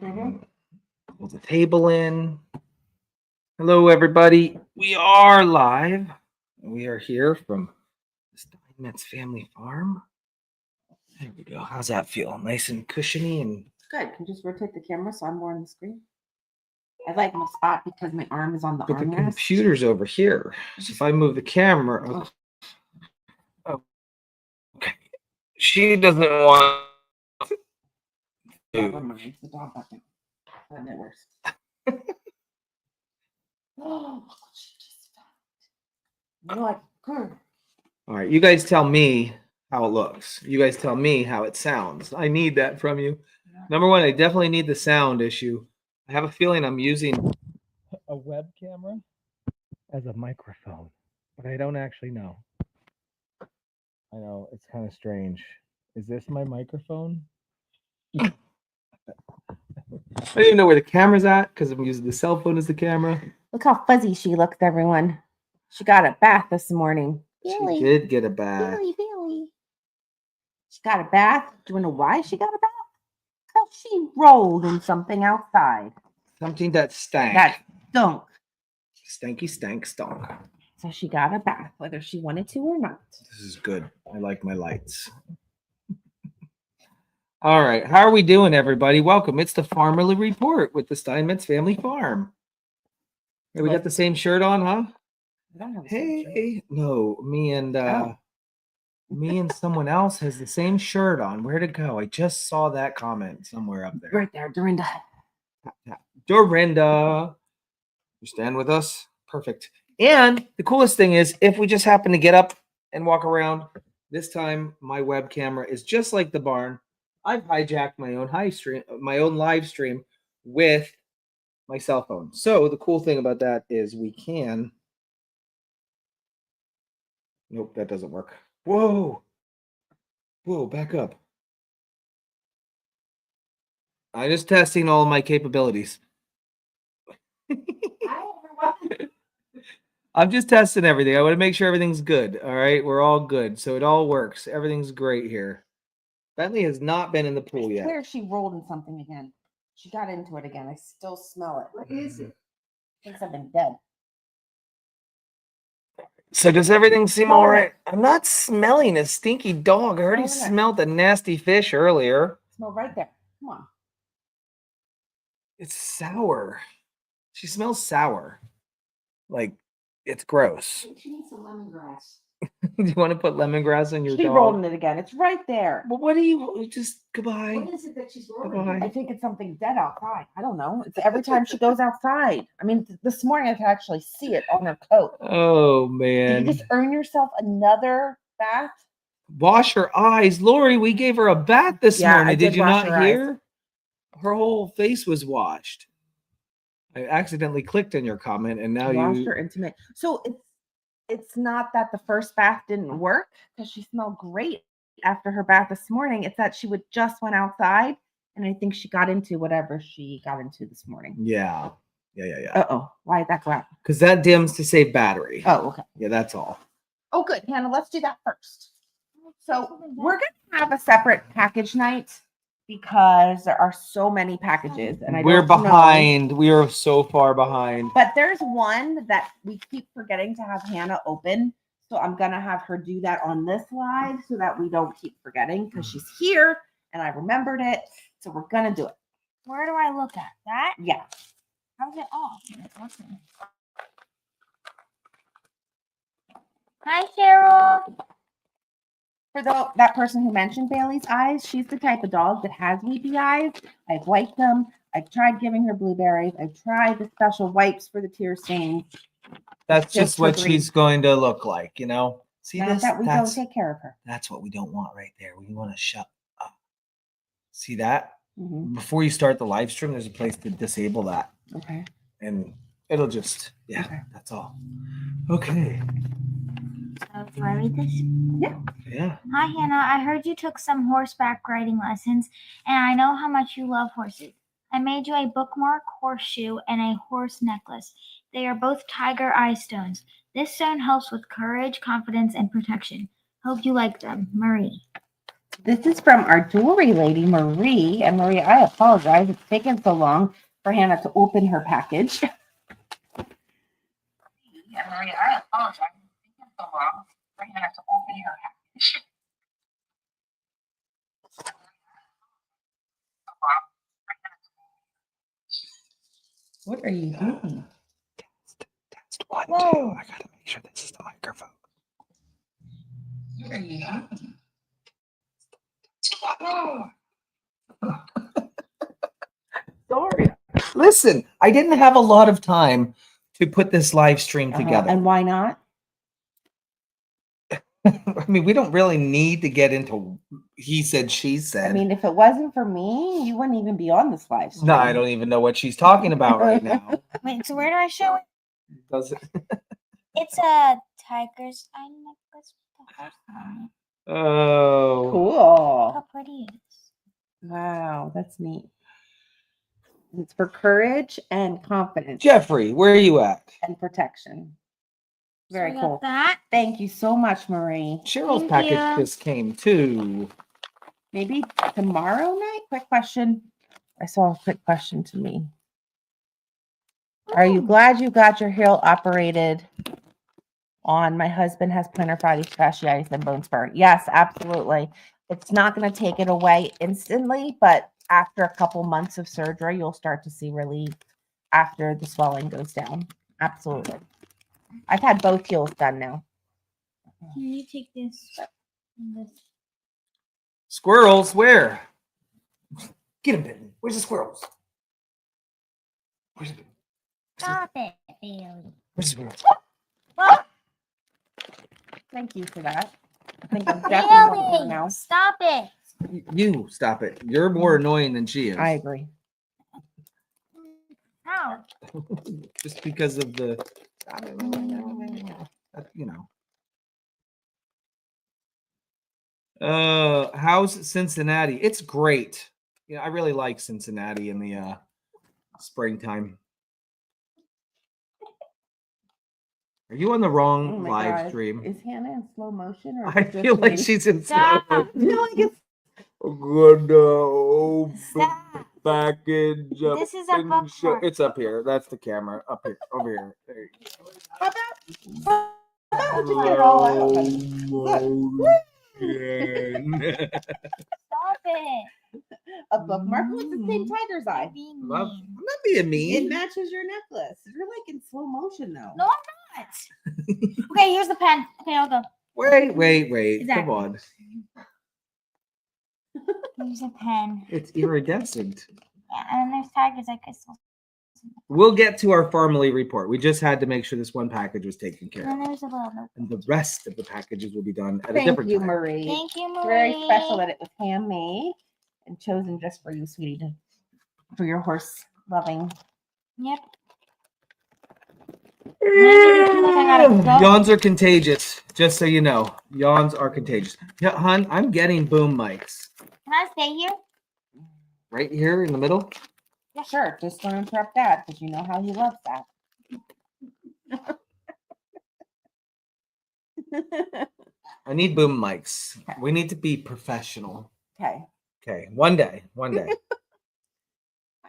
Pull the table in. Hello, everybody. We are live. We are here from Steinmetz Family Farm. There we go. How's that feel? Nice and cushiony and good. Can you just rotate the camera so I'm more on the screen? I like my spot because my arm is on the armrest. The computer's over here. So if I move the camera, okay. She doesn't want to. Never mind. The dog got down. That works. Oh, she just found. Like, all right, you guys tell me how it looks. You guys tell me how it sounds. I need that from you. Number one, I definitely need the sound issue. I have a feeling I'm using a web camera as a microphone, but I don't actually know. I know, it's kind of strange. Is this my microphone? I don't even know where the camera's at because I'm using the cell phone as the camera. Look how fuzzy she looks, everyone. She got a bath this morning. Billy. She did get a bath. Billy. She got a bath. Do you know why she got a bath? Because she rolled in something outside. Something that stank. That stunk. Stanky stank stunk. So she got a bath, whether she wanted to or not. This is good. I like my lights. All right. How are we doing, everybody? Welcome. It's the Farmily Report with the Steinmetz Family Farm. Hey, we got the same shirt on, huh? I don't have the hey, same shirt. No, me and someone else has the same shirt on. Where'd it go? I just saw that comment somewhere up there. Right there, Dorinda. Dorinda. You stand with us? Perfect. And the coolest thing is, if we just happen to get up and walk around, this time my web camera is just like the barn. I've hijacked my own live stream with my cell phone. So the cool thing about that is we can. Nope, that doesn't work. Whoa, back up. I'm just testing all of my capabilities. I'm just testing everything. I want to make sure everything's good. All right, we're all good. So it all works. Everything's great here. Bentley has not been in the pool yet. Where she rolled in something again. She got into it again. I still smell it. What is it? I think something dead. So does everything seem all right? I'm not smelling a stinky dog. I already smelled the nasty fish earlier. Smell right there. Come on. It's sour. She smells sour. Like, it's gross. She needs some lemongrass. Do you want to put lemongrass on your dog? She's rolling it again. It's right there. Well, what do you just goodbye? What is it that she's rolling? Goodbye. I think it's something dead outside. I don't know. It's every time she goes outside. I mean, this morning I could actually see it on her coat. Oh man! Did you just earn yourself another bath? Wash her eyes, Lori. We gave her a bath this morning. Did you not hear? Eyes. Her whole face was washed. I accidentally clicked on your comment, and now washed her intimate. So it's not that the first bath didn't work because she smelled great after her bath this morning. It's that she just went outside, and I think she got into whatever she got into this morning. Yeah. Uh-oh. Why did that go out? Because that dims to save battery. Oh, okay. Yeah, that's all. Oh, good. Hannah, let's do that first. So we're going to have a separate package night because there are so many packages. And we're behind. We are so far behind. But there's one that we keep forgetting to have Hannah open. So I'm going to have her do that on this live so that we don't keep forgetting because she's here and I remembered it. So we're going to do it. Where do I look at? That? Yeah. How's it off? Okay. Hi, Cheryl. For that person who mentioned Bailey's eyes, she's the type of dog that has weepy eyes. I've wiped them. I've tried giving her blueberries. I've tried the special wipes for the tear stains. That's just what she's going to look like, you know? See Not this? That we don't take care of her. That's what we don't want right there. We want to shut up. See that? Mm-hmm. Before you start the live stream, there's a place to disable that. Okay. And it'll just, That's all. Okay. Do I read this? Yeah. Hi, Hannah. I heard you took some horseback riding lessons, and I know how much you love horses. I made you a bookmark, horseshoe, and a horse necklace. They are both tiger eye stones. This stone helps with courage, confidence, and protection. Hope you like them. Marie. This is from our jewelry lady, Marie. And Marie, I apologize. It's taken so long for Hannah to open her package. And Marie, I apologize. It's taken so long for Hannah to open her package. What are you doing? Test 1, Whoa. 2. I gotta make sure this is the microphone. What are you doing? Sorry. Listen, I didn't have a lot of time to put this live stream together. And why not? I mean, we don't really need to get into he said, she said. I mean, if it wasn't for me, you wouldn't even be on this live stream. No, I don't even know what she's talking about right now. Wait, so where do I show it? Does it? It's a tiger's eye necklace with a horse on it. Oh. Cool. How pretty it is. Wow, that's neat. It's for courage and confidence Jeffrey, where are you at? and protection. Very So I got cool. that. Thank you so much, Marie. Cheryl's Thank package you. just came too. Maybe tomorrow night? Quick question. I saw a quick question to me. Are you glad you got your heel operated on? My husband has plantar fasciitis and bone spur. Yes, absolutely. It's not going to take it away instantly, but after a couple months of surgery, you'll start to see relief after the swelling goes down. Absolutely. I've had both heels done now. Can you take this? And this? Squirrels, where? Get him, Benton. Where's the squirrels? Where's the Stop it, Bailey. Where's the squirrels? Well, Thank you for that. I think I'm definitely going Bailey, now. stop it. You stop it. You're more annoying than she is. I agree. How? Just because of the, you know. How's Cincinnati? It's great. Yeah, I really like Cincinnati in the springtime. Are you on the Oh wrong my live God. stream? Is Hannah in slow motion? Or I is it feel just like me? she's in slow Stop. motion. No, I guess Good open Stop. package. This is a open bookmark. It's up here. That's the camera. Up here. Over here. There you How about just get it all out? Stop it. A bookmark with the same tiger's eye. Be Love. mean. I'm not being It mean. matches your necklace. You're like in slow motion though. No, I'm not. Okay, here's the pen. Okay, I'll go. Wait. Exactly. Come on. Here's a pen. It's iridescent. Yeah, and there's tigers I could still. We'll get to our Farmily report. We just had to make sure this one package was taken care And of. then there's a little note. And the rest of the packages will be done at a Thank different you, time. Marie. Thank you, Marie. Very special that it was handmade and chosen just for you, sweetie, for your horse loving. Yep. I gotta go. Yawns are contagious, just so you know. Yawns are contagious. Yeah, hon, I'm getting boom mics. Can I stay here? Right here in the middle. Yeah, sure. Just don't interrupt Dad because you know how he loves that. I need boom mics. We need to be professional. Okay. Okay, one day.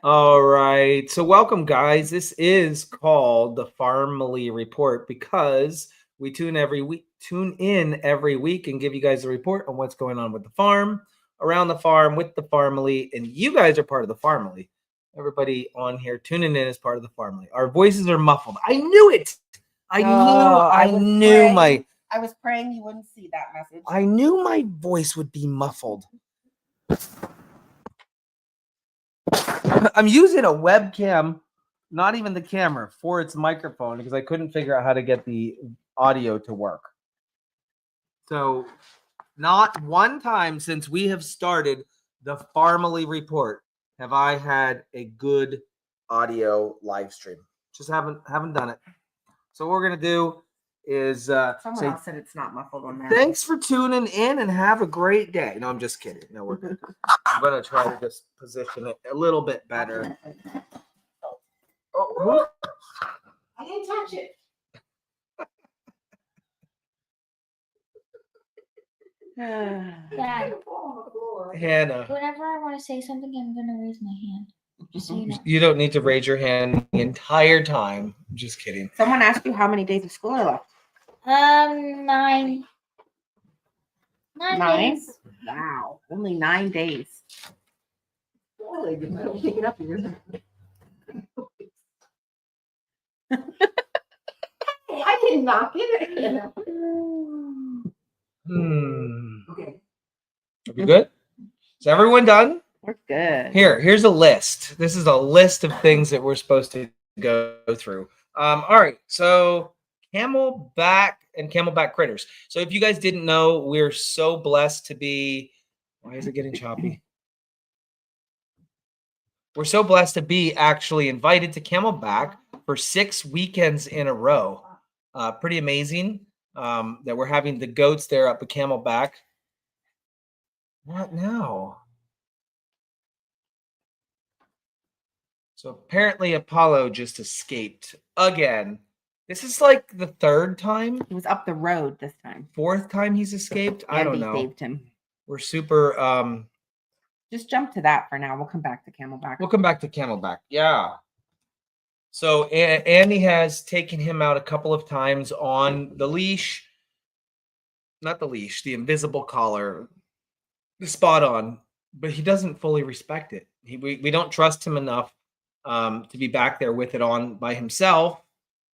All right. So welcome, guys. This is called the Farmily Report because we tune in every week and give you guys a report on what's going on with the farm, around the farm, with the Farmily, and you guys are part of the Farmily. Everybody on here tuning in is part of the Farmily. Our voices are muffled. I knew it. I was praying you wouldn't see that message. I knew my voice would be muffled. I'm using a webcam, not even the camera, for its microphone because I couldn't figure out how to get the audio to work. So, not one time since we have started the Farmily Report have I had a good audio live stream. Just haven't done it. So what we're gonna do is Someone say else said it's not muffled on that. thanks for tuning in and have a great day. No, I'm just kidding. No, we're good. I'm gonna try to just position it a little bit better. Oh, I didn't touch it. Dad. Hannah. Whenever I want to say something, I'm gonna raise my hand. Just so you know. You don't need to raise your hand the entire time. I'm just kidding. Someone asked you how many days of school are left. 9 9? days. Wow, only 9 days. Really, if I don't pick it up, you're gonna. I did not get it. Okay. Are we good? Is everyone done? We're good. Here's a list. This is a list of things that we're supposed to go through. All right. So Camelback and Camelback critters. So if you guys didn't know, we're so blessed to be. Why is it getting choppy? We're so blessed to be actually invited to Camelback for 6 weekends in a row. Pretty amazing that we're having the goats there up at Camelback. What now? So apparently Apollo just escaped again. This is like the 3rd time, He was up the road this time. 4th time he's escaped. I don't Andy know. saved him. We're super. Just jump to that for now. We'll come back to Camelback. We'll come back to Camelback. Yeah. So Andy has taken him out a couple of times on the leash. Not the leash, the invisible collar, the spot on, but he doesn't fully respect it. We don't trust him enough to be back there with it on by himself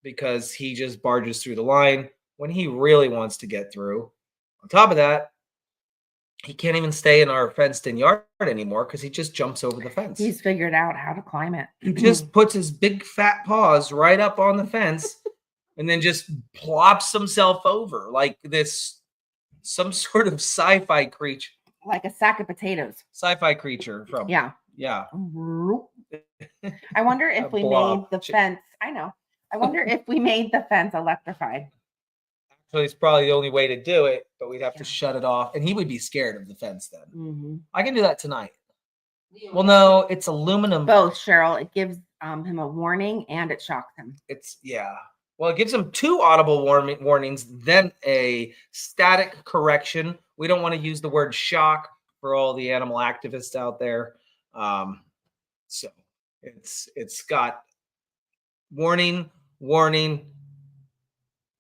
because he just barges through the line when he really wants to get through. On top of that, he can't even stay in our fenced-in yard anymore because he just jumps over the fence. He's figured out how to climb it. He just puts his big fat paws right up on the fence and then just plops himself over like some sort of sci-fi creature. Like a sack of potatoes. Sci-fi creature from Yeah. I wonder A if we blob. made the fence. I know. I wonder if we made the fence electrified. Actually, it's probably the only way to do it, but we'd have to Yeah. shut it off, and he would be scared of the fence then. Mm-hmm. I can do that tonight. Well, no, it's aluminum. Both, Cheryl. It gives him a warning and it shocks him. Well, it gives him 2 audible warnings, then a static correction. We don't want to use the word shock for all the animal activists out there. So it's got warning,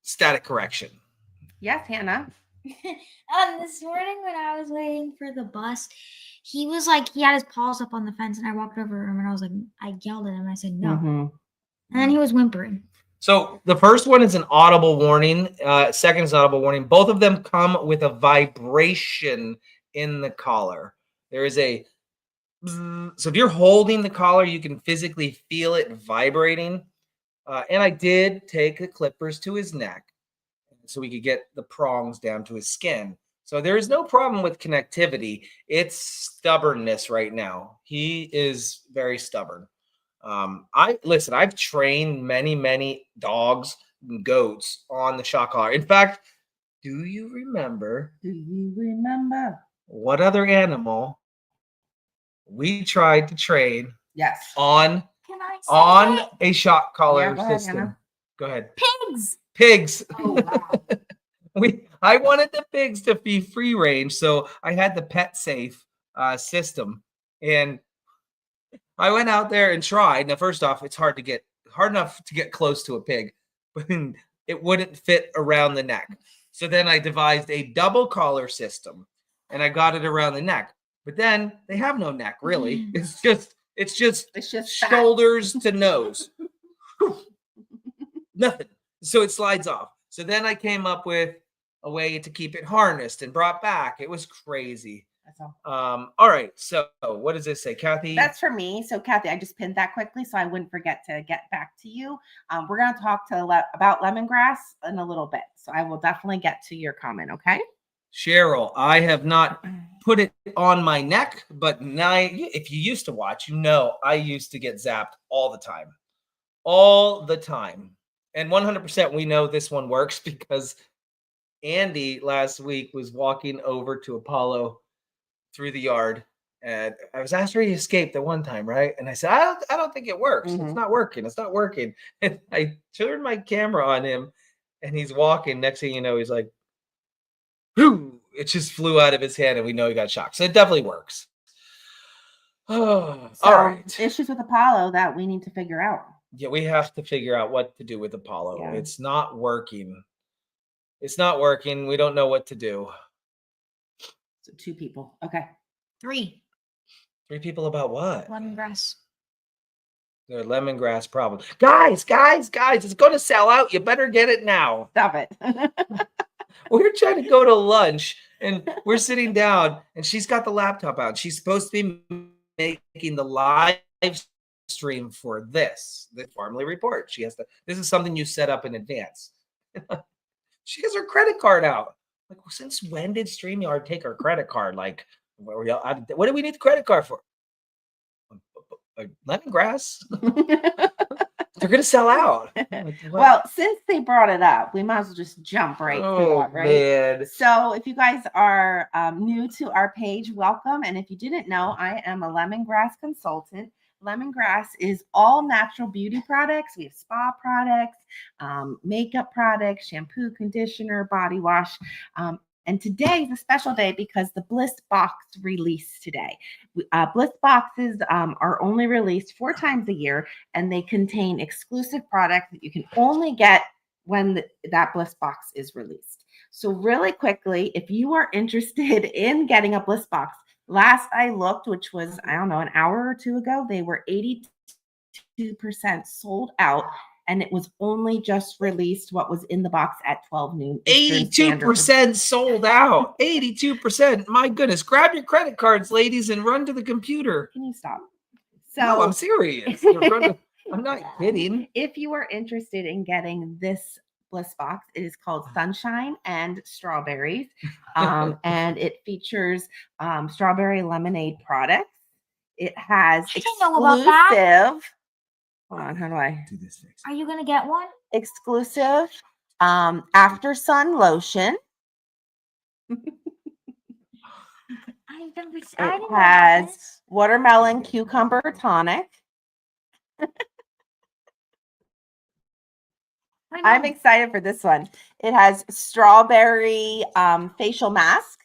static correction. Yes, Hannah. This morning when I was waiting for the bus, he was like, he had his paws up on the fence, and I walked over him and I was like, I yelled at him. I said, no. Mm-hmm. And then he was whimpering. So the first one is an audible warning. Second is audible warning. Both of them come with a vibration in the collar. There is a bzzz. So if you're holding the collar, you can physically feel it vibrating. And I did take the clippers to his neck so we could get the prongs down to his skin. So there is no problem with connectivity. It's stubbornness right now. He is very stubborn. I've trained many dogs and goats on the shock collar. In fact, do you remember what other animal we tried to train Yes. on Can I say it? a shock collar Yeah, go ahead, system? Hannah. Go ahead. Pigs. Pigs. Oh, wow. I wanted the pigs to be free range, so I had the pet safe system, and I went out there and tried. Now, first off, it's hard enough to get close to a pig, but it wouldn't fit around the neck. So then I devised a double collar system, and I got it around the neck. But then they have no neck, really. It's just fat. shoulders to nose. Nothing. So it slides off. So then I came up with a way to keep it harnessed and brought back. It was crazy. That's all. All right. So what does this say, Kathy? That's for me. So, Kathy, I just pinned that quickly so I wouldn't forget to get back to you. We're going to talk about lemongrass in a little bit. So I will definitely get to your comment, okay? Cheryl, I have not put it on my neck, but now, if you used to watch, I used to get zapped all the time. All the time. And 100% we know this one works because Andy last week was walking over to Apollo through the yard, and I was after he escaped the one time, right? And I said, I don't think it works. Mm-hmm. It's not working. And I turned my camera on him, and he's walking. Next thing you know, he's like, "Whoo!" it just flew out of his hand and we know he got shocked. So it definitely works. Oh, So all right. issues with Apollo that we need to figure out. Yeah, we have to figure out what to do with Apollo. Yeah. It's not working. It's not working. We don't know what to do. So 2 people. Okay. 3. 3 people about what? Lemongrass. Their lemongrass problem. Guys, it's going to sell out. You better get it now. Stop it. We're trying to go to lunch and we're sitting down and she's got the laptop out. She's supposed to be making the live stream for this Farmily Report. She has to, this is something you set up in advance. She has her credit card out. Like, well, since when did StreamYard take our credit card? Like, what do we need the credit card for? Lemongrass. They're gonna sell out. Well, since they brought it up, we might as well just jump right to it, right? Man. So if you guys are new to our page, welcome. And if you didn't know, I am a lemongrass consultant. Lemongrass is all natural beauty products. We have spa products, makeup products, shampoo, conditioner, body wash. And today is a special day because the Bliss Box released today. Bliss Boxes are only released 4 times a year, and they contain exclusive products that you can only get when that Bliss Box is released. So really quickly, if you are interested in getting a Bliss Box, last I looked, which was, I don't know, an hour or 2 ago, they were 82% sold out. And it was only just released what was in the box at 12 noon. 82% sold out. 82%. My goodness. Grab your credit cards, ladies, and run to the computer. Can you stop? So No, I'm serious. I'm not kidding. If you are interested in getting this Bliss Box, it is called Sunshine and Strawberries. And it features strawberry lemonade products. It has I didn't know about that. exclusive. Hold on, how do I Do this next. Are you gonna get one? exclusive after sun lotion. I didn't It know about has this. watermelon cucumber tonic. I'm excited for this one. It has strawberry facial mask.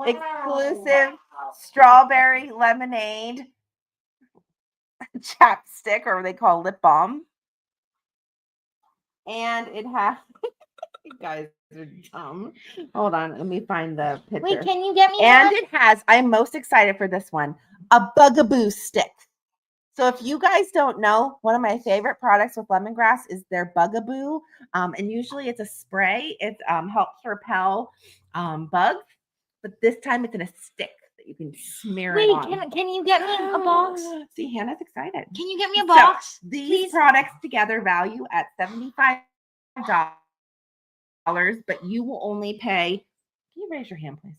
Exclusive strawberry lemonade chapstick, or they call lip balm. And it has, you guys are dumb. Hold on, let me find the picture. Wait, can you get me And one? it has, I'm most excited for this one, a bugaboo stick. So if you guys don't know, one of my favorite products with lemongrass is their bugaboo. And usually it's a spray. It helps repel bugs. But this time it's in a stick that you can smear it Wait, on. can you get me a box? See, Hannah's excited. Can you get me a So, box? these please? products together value at $75, but you will only pay, can you raise your hand, please?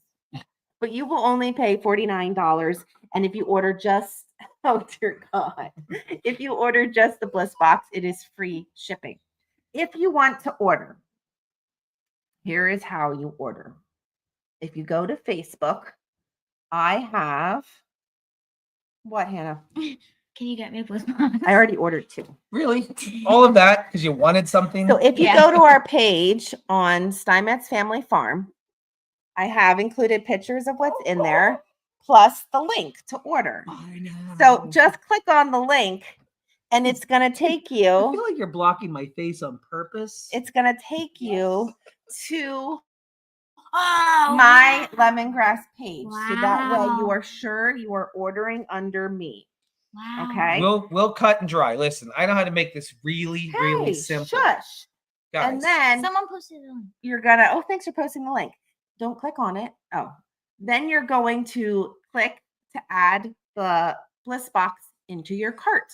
But you will only pay $49. And if you order just, oh dear God, if you order just the Bliss Box, it is free shipping. If you want to order, here is how you order. If you go to Facebook, I have, what, Hannah? Can you get me a Bliss Box? I already ordered 2. Really? All of that because you wanted something? So if you Yeah. go to our page on Steinmetz Family Farm, I have included pictures of what's in there, plus the link to order. I know. So just click on the link and it's going to take I you, feel like you're blocking my face on purpose. it's going to take you to Oh, my wow. lemongrass page. So that way you Wow. are sure you are ordering under me. Wow. Okay. We'll cut and dry. Listen, I know how to make this really, really Hey, simple. shush. Guys, And then Someone posted it on. you're gonna, oh, thanks for posting the link. Don't click on it. Oh, then you're going to click to add the Bliss Box into your cart.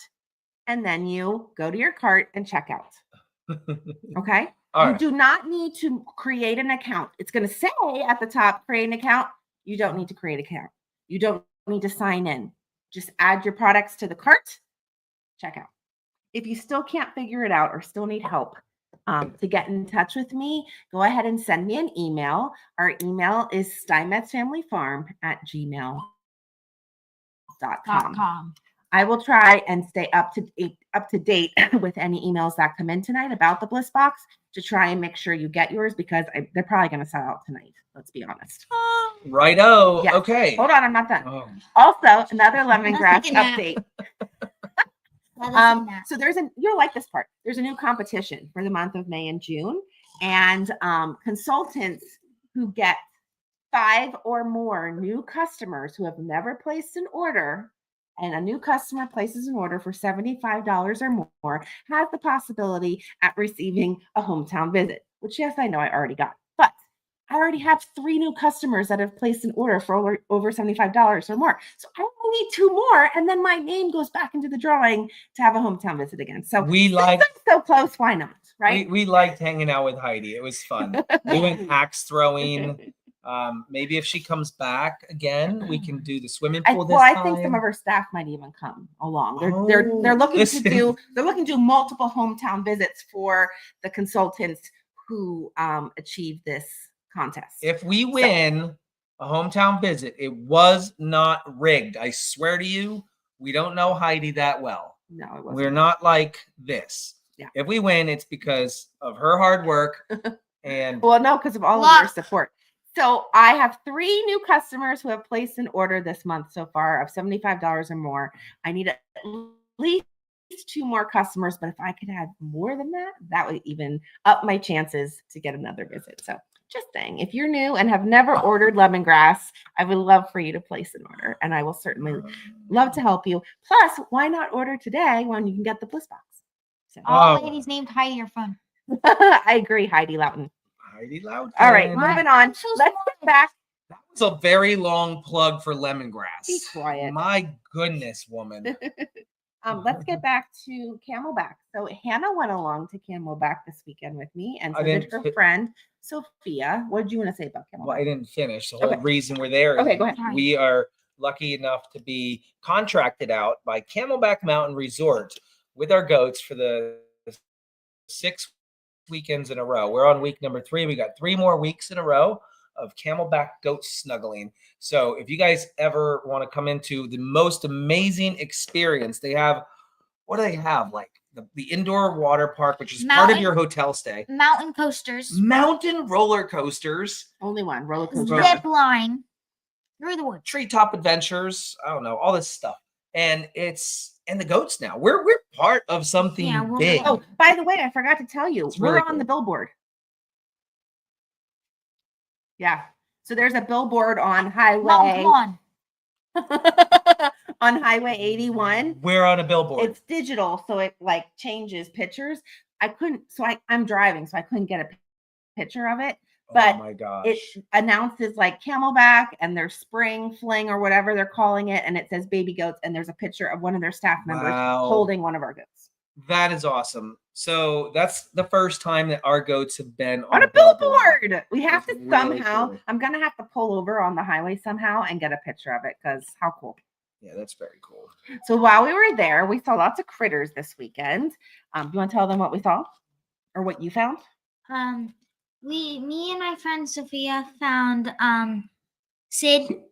And then you go to your cart and check out. Okay. all You right. do not need to create an account. It's going to say at the top, create an account. You don't need to create an account. You don't need to sign in. Just add your products to the cart, check out. If you still can't figure it out or still need help to get in touch with me, go ahead and send me an email. Our email is steinmetzfamilyfarm@gmail.com. I will try and stay up to date with any emails that come in tonight about the Bliss Box to try and make sure you get yours because they're probably going to sell out tonight. Let's be honest. Righto. Yeah. Okay. Hold on, I'm not done. Oh. Also, another lemongrass taking a nap. update. That So you'll like this part. There's a new competition for the month of May and June, and consultants who get 5 or more new customers who have never placed an order, and a new customer places an order for $75 or more, has the possibility at receiving a hometown visit. Which, yes, I know I already got, but I already have 3 new customers that have placed an order for over $75 or more. So I only need 2 more, and then my name goes back into the drawing to have a hometown visit again. So We like so close, why not? Right? we liked hanging out with Heidi. It was fun. We went axe throwing. Maybe if she comes back again, we can do the swimming pool this time. I think some of her staff might even come along. They're Oh, looking listen. to do multiple hometown visits for the consultants who achieve this contest. If we win a hometown visit, it was not rigged. I swear to you, we don't know Heidi that well. No, it wasn't. We're not like this. Yeah. If we win, it's because of her hard work and Well, no, because of all of your support. So I have 3 new customers who have placed an order this month so far of $75 or more. I need at least 2 more customers, but if I could have more than that, that would even up my chances to get another visit. So just saying, if you're new and have never ordered lemongrass, I would love for you to place an order, and I will certainly love to help you. Plus, why not order today when you can get the Bliss Box? So, all Oh. ladies named Heidi are fun. I agree, Heidi Loudon. Heidi Loudon. All right, moving on. so Let's get back. That was a very long plug for lemongrass. Be quiet. My goodness, woman. Let's get back to Camelback. So Hannah went along to Camelback this weekend with me, and I so did didn't her friend Sophia. What did you want to say about Camelback? Well, I didn't finish. The whole Okay. reason we're there is Okay, go ahead. we are lucky enough to be contracted out by Camelback Mountain Resort with our goats for the 6 weekends in a row. We're on week number 3. We got 3 more weeks in a row of Camelback goat snuggling. So if you guys ever want to come into the most amazing experience, they have, what do they have? Like the indoor water park, which is part of your hotel stay. Mountain coasters. Mountain roller coasters. Only one roller coaster. Right. Zip line. Through the woods. Treetop adventures. I don't know, all this stuff. And the goats now. We're part of something Yeah, we're big. Oh, by the way, I forgot to tell you, It's we're really on cool. the billboard. Yeah. So there's a billboard on Mount Highway Lawn. on Highway 81. We're on a billboard. It's digital, so it like changes pictures. I'm driving, so I couldn't get a picture of it. But oh my gosh. it announces like Camelback and their spring fling or whatever they're calling it, and it says baby goats, and there's a picture of one of their staff members Wow. holding one of our goats. That is awesome. So that's the first time that our goats have been On a billboard. We have to That's really somehow, cool. I'm gonna have to pull over on the highway somehow and get a picture of it because how cool. Yeah, that's very cool. So while we were there, we saw lots of critters this weekend. Do you want to tell them what we saw or what you found? Me and my friend Sophia found Sid,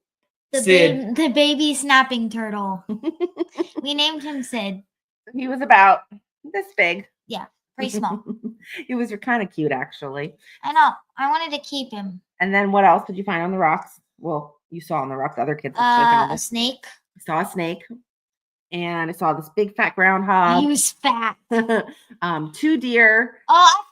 Sid. the baby snapping turtle. We named him Sid. He was about this big. Pretty small. He was kind of cute, actually. I know. I wanted to keep him. And then what else did you find on the rocks? Well, you saw on the rocks. Other kids actually found A it. snake. I saw a snake, and I saw this big fat groundhog. He was fat. 2 deer. Oh,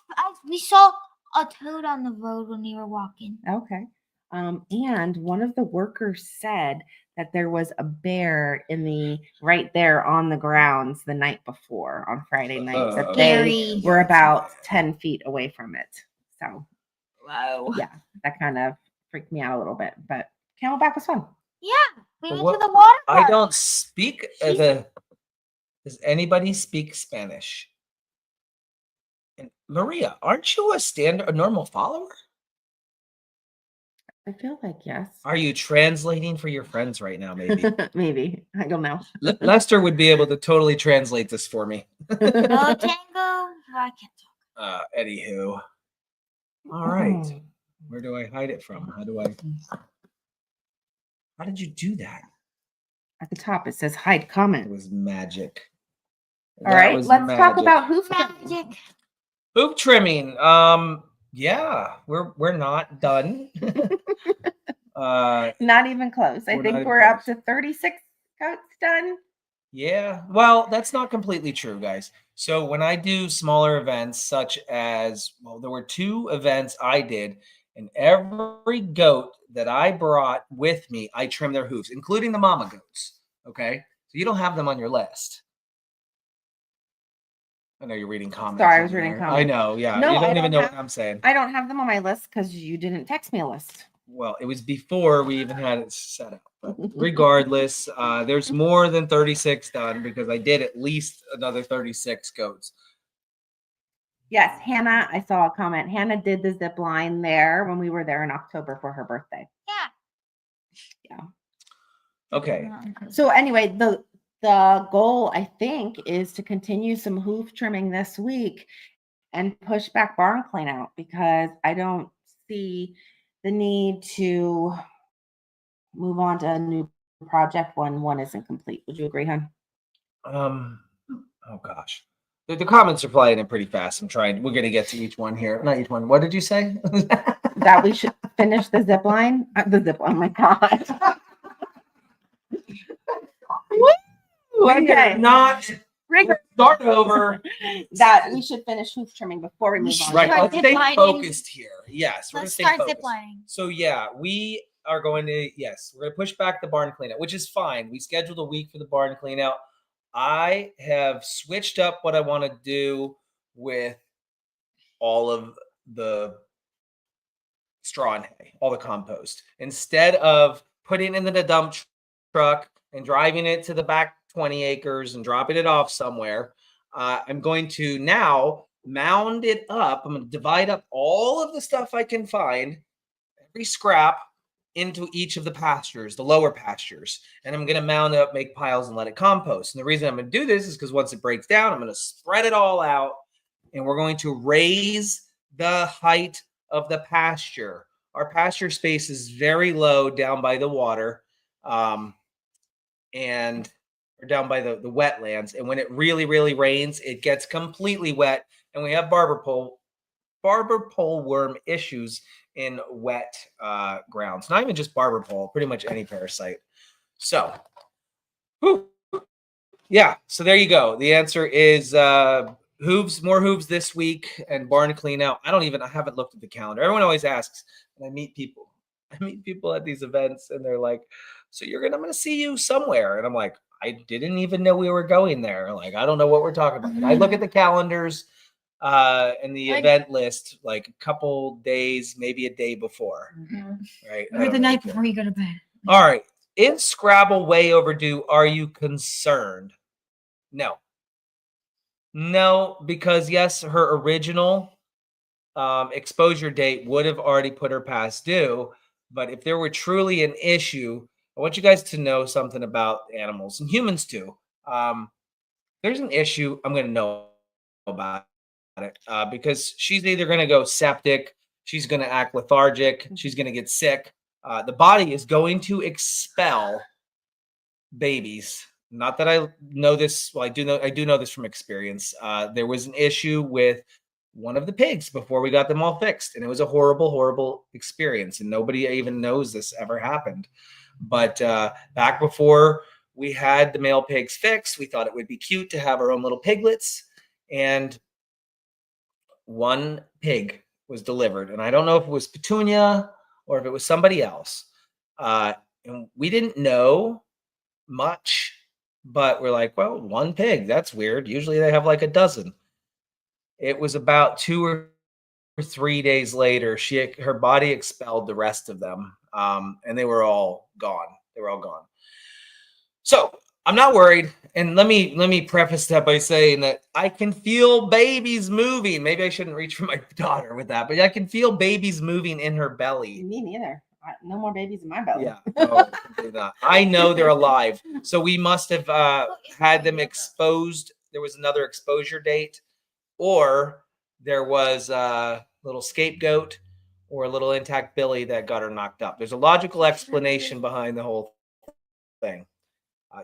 we saw a toad on the road when we were walking. Okay. And one of the workers said that there was a bear right there on the grounds the night before on Friday night. That they Scary. were about 10 feet away from it. So Whoa. yeah, that kind of freaked me out a little bit. But Camelback was fun. Yeah. We So went what- to the water park. I don't speak does anybody speak Spanish? And Maria, aren't you a normal follower? I feel like yes. Are you translating for your friends right now? Maybe Maybe. I don't know. Lester would be able to totally translate this for me. No tango. I can't talk. Anywho, all right. Where do I hide it from? How did you do that? at the top it says hide It comment. was magic. All That right, was let's talk magic. about hoof trimming. Magic. Hoof trimming. Yeah, we're not done. Not even close. I We're not think even we're up close. to 36 goats done. Yeah, well, that's not completely true, guys. So when I do smaller events, such as, well, there were 2 events I did, and every goat that I brought with me, I trimmed their hooves, including the mama goats. Okay, so you don't have them on your list. I know you're reading comments. Sorry, I was over reading there. I comments. know, yeah. No, You I don't even don't know have- what I'm saying. I don't have them on my list because you didn't text me a list. Well, it was before we even had it set up. But regardless, there's more than 36 done because I did at least another 36 goats. Yes, Hannah, I saw a comment. Hannah did the zip line there when we were there in October for her birthday. Yeah. Okay. So anyway, the goal I think is to continue some hoof trimming this week and push back barn clean out because I don't see the need to move on to a new project when one isn't complete. Would you agree, hon? Oh gosh. The comments are flying in pretty fast. We're gonna get to each one here. Not each one. What did you say? That we should finish the zip line? Oh my God. Okay. Not Rigor. start over. That we should finish hoof trimming before we move on. Right. Start Let's stay ziplining. focused here. Yes, we're gonna Let's stay start focused. ziplining. So yeah, we are going to, yes, we're going to push back the barn cleanout, which is fine. We scheduled a week for the barn cleanout. I have switched up what I want to do with all of the straw and hay, all the compost. Instead of putting it in the dump truck and driving it to the back 20 acres and dropping it off somewhere, I'm going to now mound it up. I'm going to divide up all of the stuff I can find, every scrap, into each of the pastures, the lower pastures, and I'm going to mound it up, make piles, and let it compost. And the reason I'm going to do this is because once it breaks down, I'm going to spread it all out, and we're going to raise the height of the pasture. Our pasture space is very low down by the water, and or down by the wetlands. And when it really, really rains, it gets completely wet, and we have barber pole worm issues in wet grounds. Not even just barber pole, pretty much any parasite. So, yeah. So there you go. The answer is hooves, more hooves this week, and barn clean out. I haven't looked at the calendar. Everyone always asks, and I meet people at these events, and they're like, "So I'm gonna see you somewhere," and I'm like, "I didn't even know we were going there. Like, I don't know what we're talking about." And I look at the calendars and the event list like a couple days, maybe a day before, right? Or the night before you go to bed. All right. Is Scrabble way overdue? Are you concerned? No, because yes, her original exposure date would have already put her past due. But if there were truly an issue, I want you guys to know something about animals and humans too. There's an issue, I'm going to know about it because she's either going to go septic, she's going to act lethargic, she's going to get sick. The body is going to expel babies. Not that I know this. Well, I do know this from experience. There was an issue with one of the pigs before we got them all fixed, and it was a horrible, horrible experience. And nobody even knows this ever happened. But back before we had the male pigs fixed, we thought it would be cute to have our own little piglets. And one pig was delivered, and I don't know if it was Petunia or if it was somebody else. And we didn't know much, but we're like, well, one pig, that's weird. Usually they have like a dozen. It was about 2 or 3 days later, her body expelled the rest of them, and they were all gone. So I'm not worried. And let me preface that by saying that I can feel babies moving. Maybe I shouldn't reach for my daughter with that, but I can feel babies moving in her belly. Me neither. No more babies in my belly. Yeah, no, not. I know they're alive. So we must have had them exposed. There was another exposure date, or there was a little scapegoat or a little intact Billy that got her knocked up. There's a logical explanation behind the whole thing.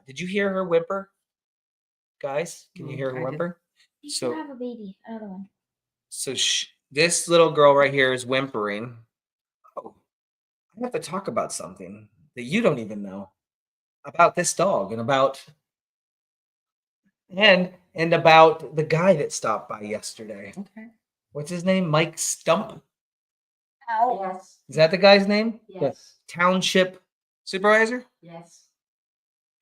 Did you hear her whimper? Guys, can you hear her I did. whimper? You So- still have a baby. Another one. So this little girl right here is whimpering. Oh, I have to talk about something that you don't even know about this dog and about about the guy that stopped by yesterday. Okay. What's his name? Mike Stump? Ow. Yes. Is that the guy's name? Yes. The township supervisor? Yes.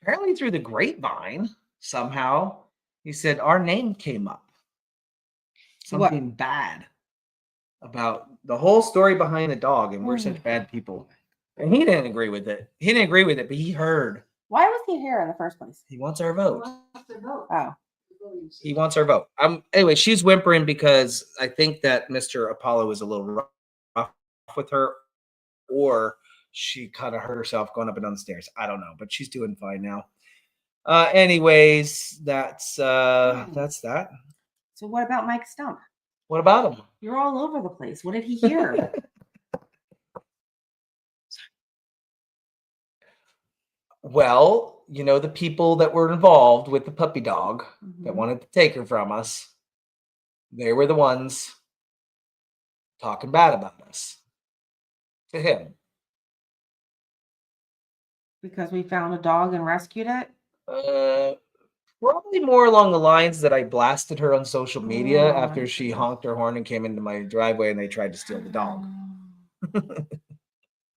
Apparently through the grapevine, somehow, he said our name came up. Something bad about the whole story behind the dog, and we're such bad people. And he didn't agree with it. He didn't agree with it, but he heard. Why was he here in the first place? He wants our vote. Oh. He wants our vote. Anyway, she's whimpering because I think that Mr. Apollo was a little rough with her, or she kind of hurt herself going up and down the stairs. I don't know, but she's doing fine now. Anyways, that's that. So what about Mike Stump? What about him? You're all over the place. What did he hear? Well, you know, the people that were involved with the puppy dog that Mhm. wanted to take her from us, they were the ones talking bad about us to him. Because we found a dog and rescued it? Probably more along the lines that I blasted her on social media Oh, after she honked her horn and came into my driveway and they tried to steal the dog.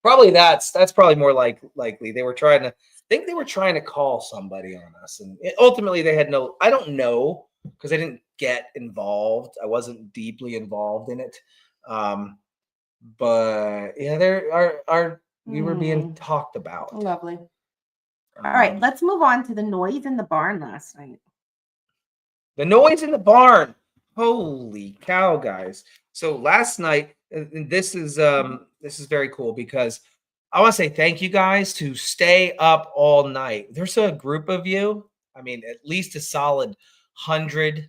Probably that's probably more likely. They were trying to call somebody on us, and ultimately they had no. I don't know because I didn't get involved. I wasn't deeply involved in it. But yeah, we were being talked about. Lovely. All right, let's move on to the noise in the barn last night. The noise in the barn. Holy cow, guys. So last night, and this is very cool because I want to say thank you guys to stay up all night. There's a group of you, I mean, at least a solid 100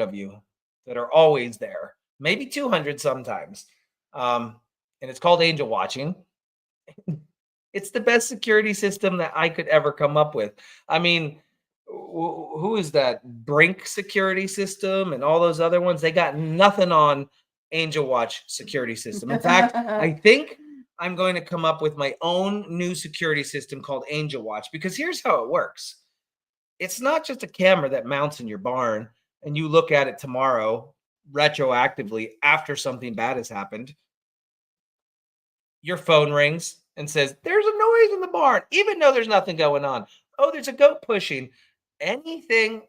of you that are always there, maybe 200 sometimes. And it's called Angel Watching. It's the best security system that I could ever come up with. I mean, who is that? Brink security system and all those other ones. They got nothing on Angel Watch security system. In fact, I think I'm going to come up with my own new security system called Angel Watch because here's how it works. It's not just a camera that mounts in your barn and you look at it tomorrow retroactively after something bad has happened. Your phone rings and says, there's a noise in the barn, even though there's nothing going on. Oh, there's a goat pushing. Anything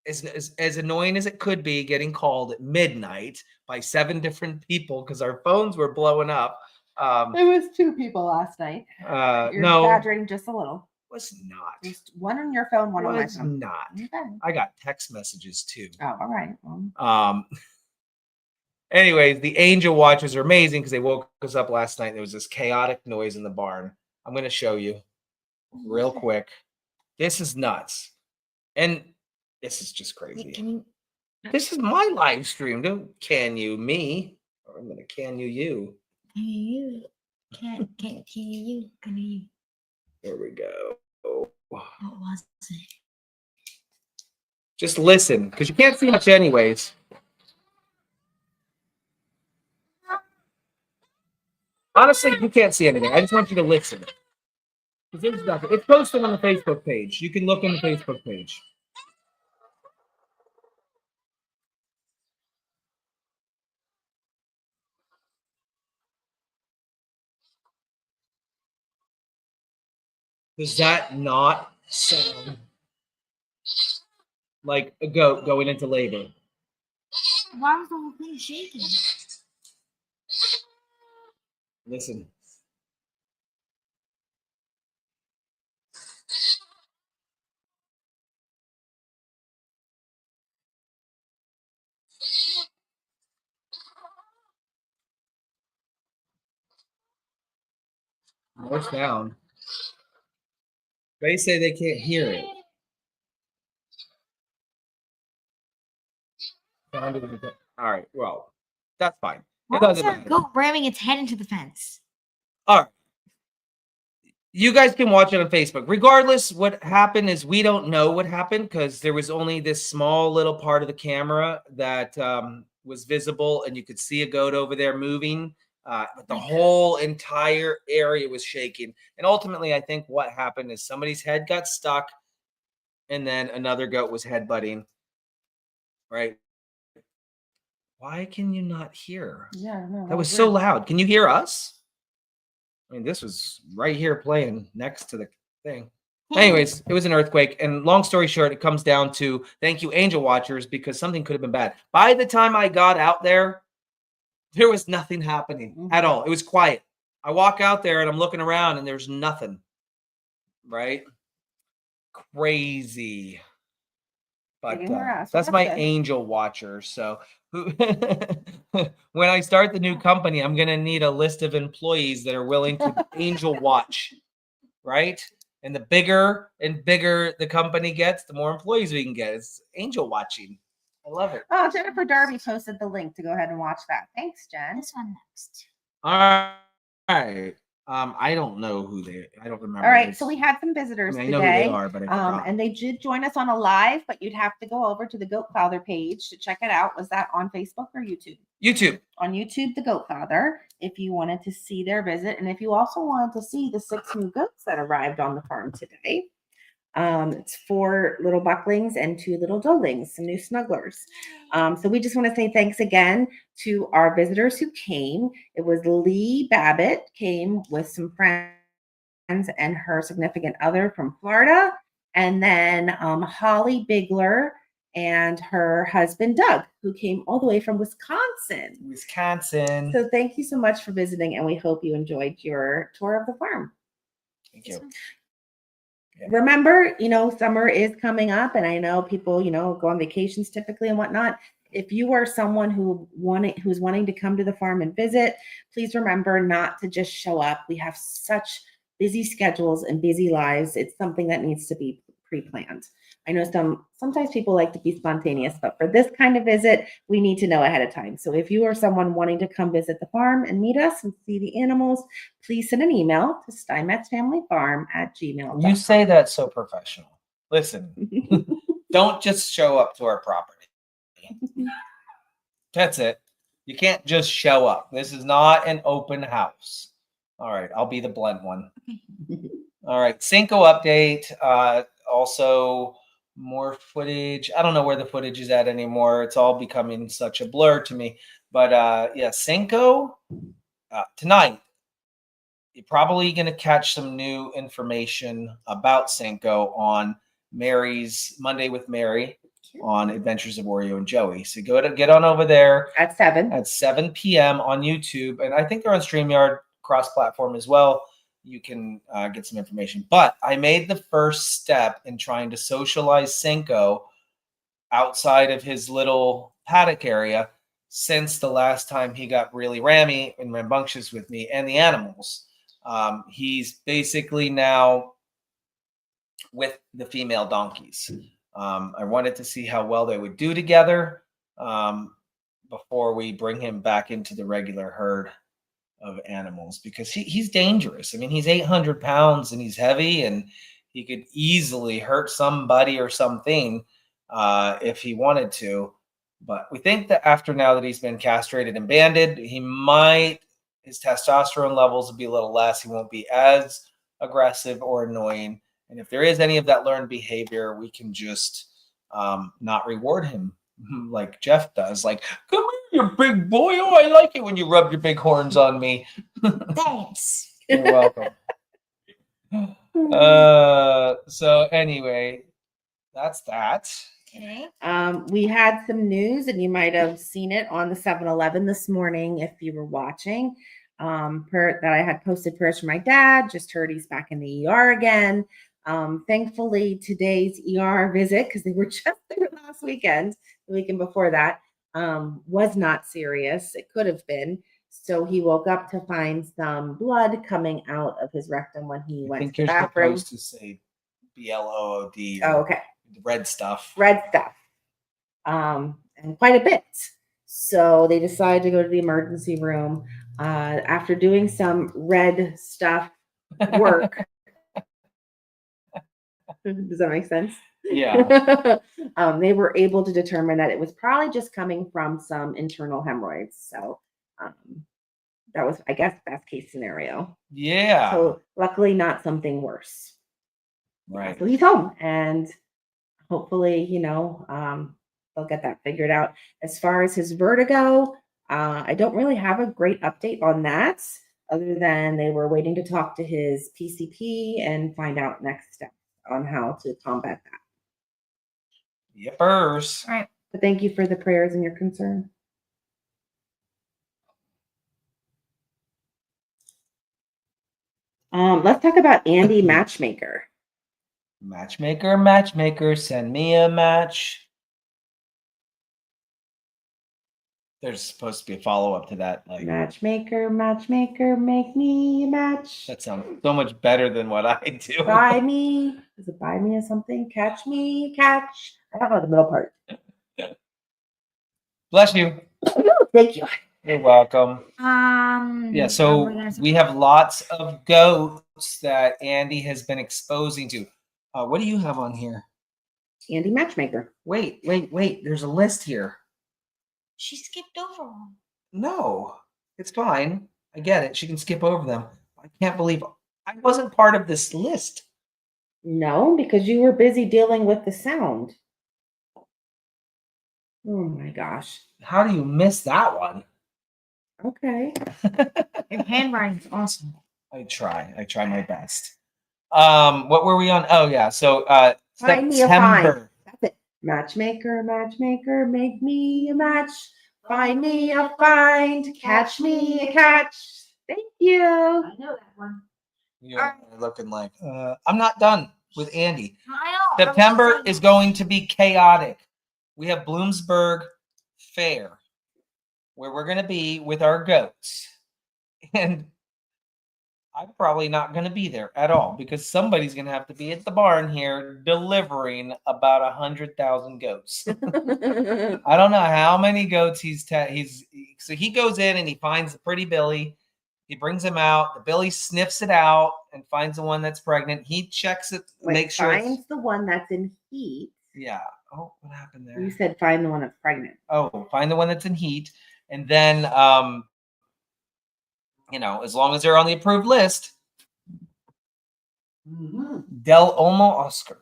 is as annoying as it could be getting called at midnight by 7 different people because our phones were blowing up. It was 2 people last night. You're No, exaggerating just a little. was not. Just one on your phone, one on my Was phone. not. Okay. I got text messages too. Oh, all right. Well, Anyways, the Angel Watchers are amazing because they woke us up last night and there was this chaotic noise in the barn. I'm going to show you real quick. This is nuts. And this is just crazy. This is my live stream. Don't can you me. Or I'm going to can you. Can you? There we go. What was it? Just listen because you can't see much anyways. Honestly, you can't see anything. I just want you to listen. There's nothing. It's posted on the Facebook page. You can look on the Facebook page. Does that not sound like a goat going into labor? Why was the whole thing shaking? Listen. More sound. They say they can't hear it. All right, well, that's fine. It Why was doesn't there a matter. goat ramming its head into the fence? All right. You guys can watch it on Facebook. Regardless, what happened is we don't know what happened because there was only this small little part of the camera that was visible, and you could see a goat over there moving. But the whole entire area was shaking. And ultimately, I think what happened is somebody's head got stuck, and then another goat was headbutting. Right? Why can you not hear? Yeah, no, That was so loud. Can you hear us? I mean, this was right here playing next to the thing. Anyways, it was an earthquake. And long story short, it comes down to thank you, angel watchers, because something could have been bad. By the time I got out there was nothing happening at all. It was quiet. I walk out there and I'm looking around and there's nothing. Right? Crazy. But that's my angel watcher. So when I start the new company, I'm going to need a list of employees that are willing to angel watch, right? And the bigger and bigger the company gets, the more employees we can get. It's angel watching. I love it. Oh, Jennifer Darby posted the link to go ahead and watch that. Thanks, Jen. This one next. All right. I don't know who I don't remember. All right, so we had some visitors I today. know who they are, but I forgot. And they did join us on a live, but you'd have to go over to the Goat Father page to check it out. Was that on Facebook or YouTube? YouTube. On YouTube, the Goat Father, if you wanted to see their visit. And if you also wanted to see the 6 new goats that arrived on the farm today. It's 4 little bucklings and 2 little doelings, some new snugglers. So we just want to say thanks again to our visitors who came. It was Lee Babbitt came with some friends and her significant other from Florida. And then Holly Bigler and her husband, Doug, who came all the way from Wisconsin. So thank you so much for visiting, and we hope you enjoyed your tour of the farm. Thank you. Yeah. Remember, summer is coming up, and I know people, go on vacations typically and whatnot. If you are someone who's wanting to come to the farm and visit, please remember not to just show up. We have such busy schedules and busy lives. It's something that needs to be pre-planned. I know sometimes people like to be spontaneous, but for this kind of visit, we need to know ahead of time. So if you are someone wanting to come visit the farm and meet us and see the animals, please send an email to steinmetzfamilyfarm@gmail.com. You say that so professional. Listen, don't just show up to our property. That's it. You can't just show up. This is not an open house. All right, I'll be the blunt one. All right, Sinko update. Also, more footage. I don't know where the footage is at anymore. It's all becoming such a blur to me. But yeah, Sinko tonight. You're probably going to catch some new information about Sinko on Mary's Monday with Mary on Adventures of Oreo and Joey. So get on over there at 7 p.m. on YouTube, and I think they're on StreamYard cross-platform as well. You can get some information. But I made the first step in trying to socialize Sinko outside of his little paddock area since the last time he got really rammy and rambunctious with me and the animals. He's basically now with the female donkeys. I wanted to see how well they would do together before we bring him back into the regular herd of animals, because he's dangerous. I mean, he's 800 pounds and he's heavy, and he could easily hurt somebody or something if he wanted to. But we think that after now that he's been castrated and banded, his testosterone levels will be a little less. He won't be as aggressive or annoying. And if there is any of that learned behavior, we can just not reward him like Jeff does. Like, come here, you big boy. Oh, I like it when you rub your big horns on me. Thanks. You're welcome. So anyway, that's that. Okay. We had some news, and you might have seen it on the 7-Eleven this morning if you were watching. That I had posted prayers for my dad. Just heard he's back in the ER again. Thankfully, today's ER visit, because they were just there last weekend, the weekend before that, was not serious. It could have been. So he woke up to find some blood coming out of his rectum when he went to the bathroom. Supposed to say BLOOD. Oh, okay. Red stuff. And quite a bit. So they decided to go to the emergency room. After doing some red stuff work, Does that make sense? Yeah. They were able to determine that it was probably just coming from some internal hemorrhoids. So that was, I guess, best case scenario. Yeah. So luckily, not something worse. Right. So he's home, and hopefully, they'll get that figured out. As far as his vertigo, I don't really have a great update on that, other than they were waiting to talk to his PCP and find out next steps on how to combat that. Yippers. Right. But thank you for the prayers and your concern. Let's talk about Andy Matchmaker. Matchmaker, send me a match. There's supposed to be a follow-up to that. Like, Matchmaker, make me a match. that sounds so much better than what I do. Buy me. Is it buy me or something? Catch me, catch. I don't know the middle part. Bless you. Thank you. You're welcome. Yeah, Yeah, so we have lots of goats that Andy has been exposing to. What do you have on here? Andy Matchmaker. Wait. There's a list here. She skipped over one. No, it's fine. I get it. She can skip over them. I can't believe I wasn't part of this list. No, because you were busy dealing with the sound. Oh my gosh. How do you miss that one? Okay. Your handwriting's awesome. I try my best. What were we on? Oh yeah, so Find me a find. September. That's it. Matchmaker, make me a match. Find me a find. Catch me a catch. Thank you. I know that one. You're looking like I'm not done with Andy. I know. September is going to be chaotic. We have Bloomsburg Fair, where we're going to be with our goats. And I'm probably not going to be there at all because somebody's going to have to be at the barn here delivering about 100,000 goats. I don't know how many goats so he goes in and he finds the pretty billy. He brings him out. The billy sniffs it out and finds the one that's pregnant. He checks it, makes sure finds the one that's in heat. Yeah. Oh, what happened there? You said find the one that's pregnant. Oh, find the one that's in heat. And then, as long as they're on the approved list, Del Olmo Oscar.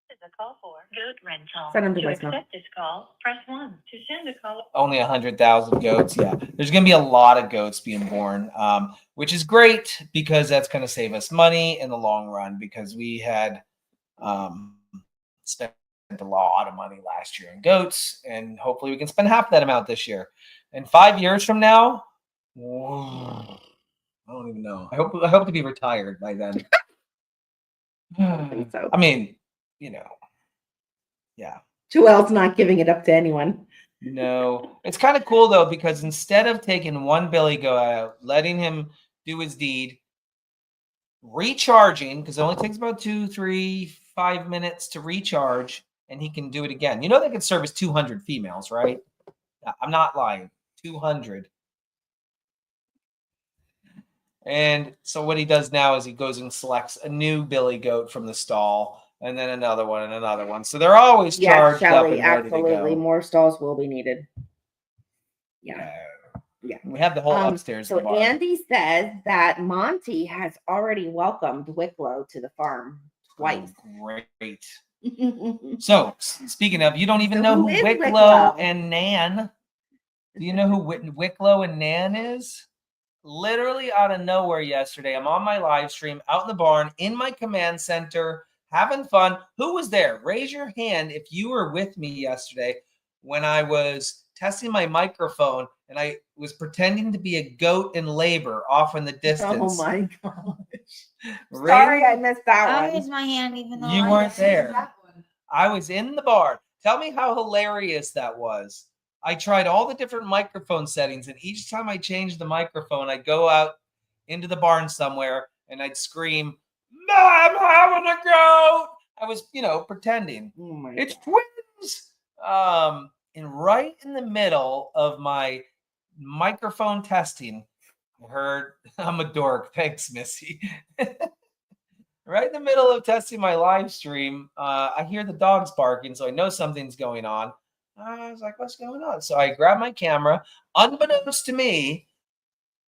This is a call for goat rental. Send him to To voicemail. accept this call, press 1. To send a call, Only 100,000 goats. Yeah. There's going to be a lot of goats being born, which is great because that's going to save us money in the long run because we had spent a lot of money last year in goats, and hopefully we can spend half that amount this year. And 5 years from now, I don't even know. I hope to be retired by then. I think so. I mean, yeah. Joelle's not giving it up to anyone. No, it's kind of cool though because instead of taking one billy goat out, letting him do his deed, recharging because it only takes about 2, 3, 5 minutes to recharge, and he can do it again. They can service 200 females, right? I'm not lying. 200. And so what he does now is he goes and selects a new billy goat from the stall, and then another one and another one. So they're always charged up and ready absolutely. to go. More stalls will be needed. Yeah. We have the whole upstairs. So Andy says that Monty has already welcomed Wicklow to the farm twice. Oh, great. So speaking of, you don't even know who is Wicklow and Nan. Do you know who Wicklow and Nan is? Literally out of nowhere yesterday, I'm on my live stream out in the barn in my command center having fun. Who was there? Raise your hand if you were with me yesterday when I was testing my microphone and I was pretending to be a goat in labor off in the distance. Oh my gosh. Sorry, I missed that I one. raised my hand even though You I weren't didn't. there. I was in the barn. Tell me how hilarious that was. I tried all the different microphone settings, and each time I changed the microphone, I'd go out into the barn somewhere and I'd scream, "I'm having a goat!" I was, pretending. Oh my It's God. twins. And right in the middle of my microphone testing, I heard, I'm a dork. Thanks, Missy. right in the middle of testing my live stream, I hear the dogs barking, so I know something's going on. I was like, what's going on? So I grabbed my camera. Unbeknownst to me,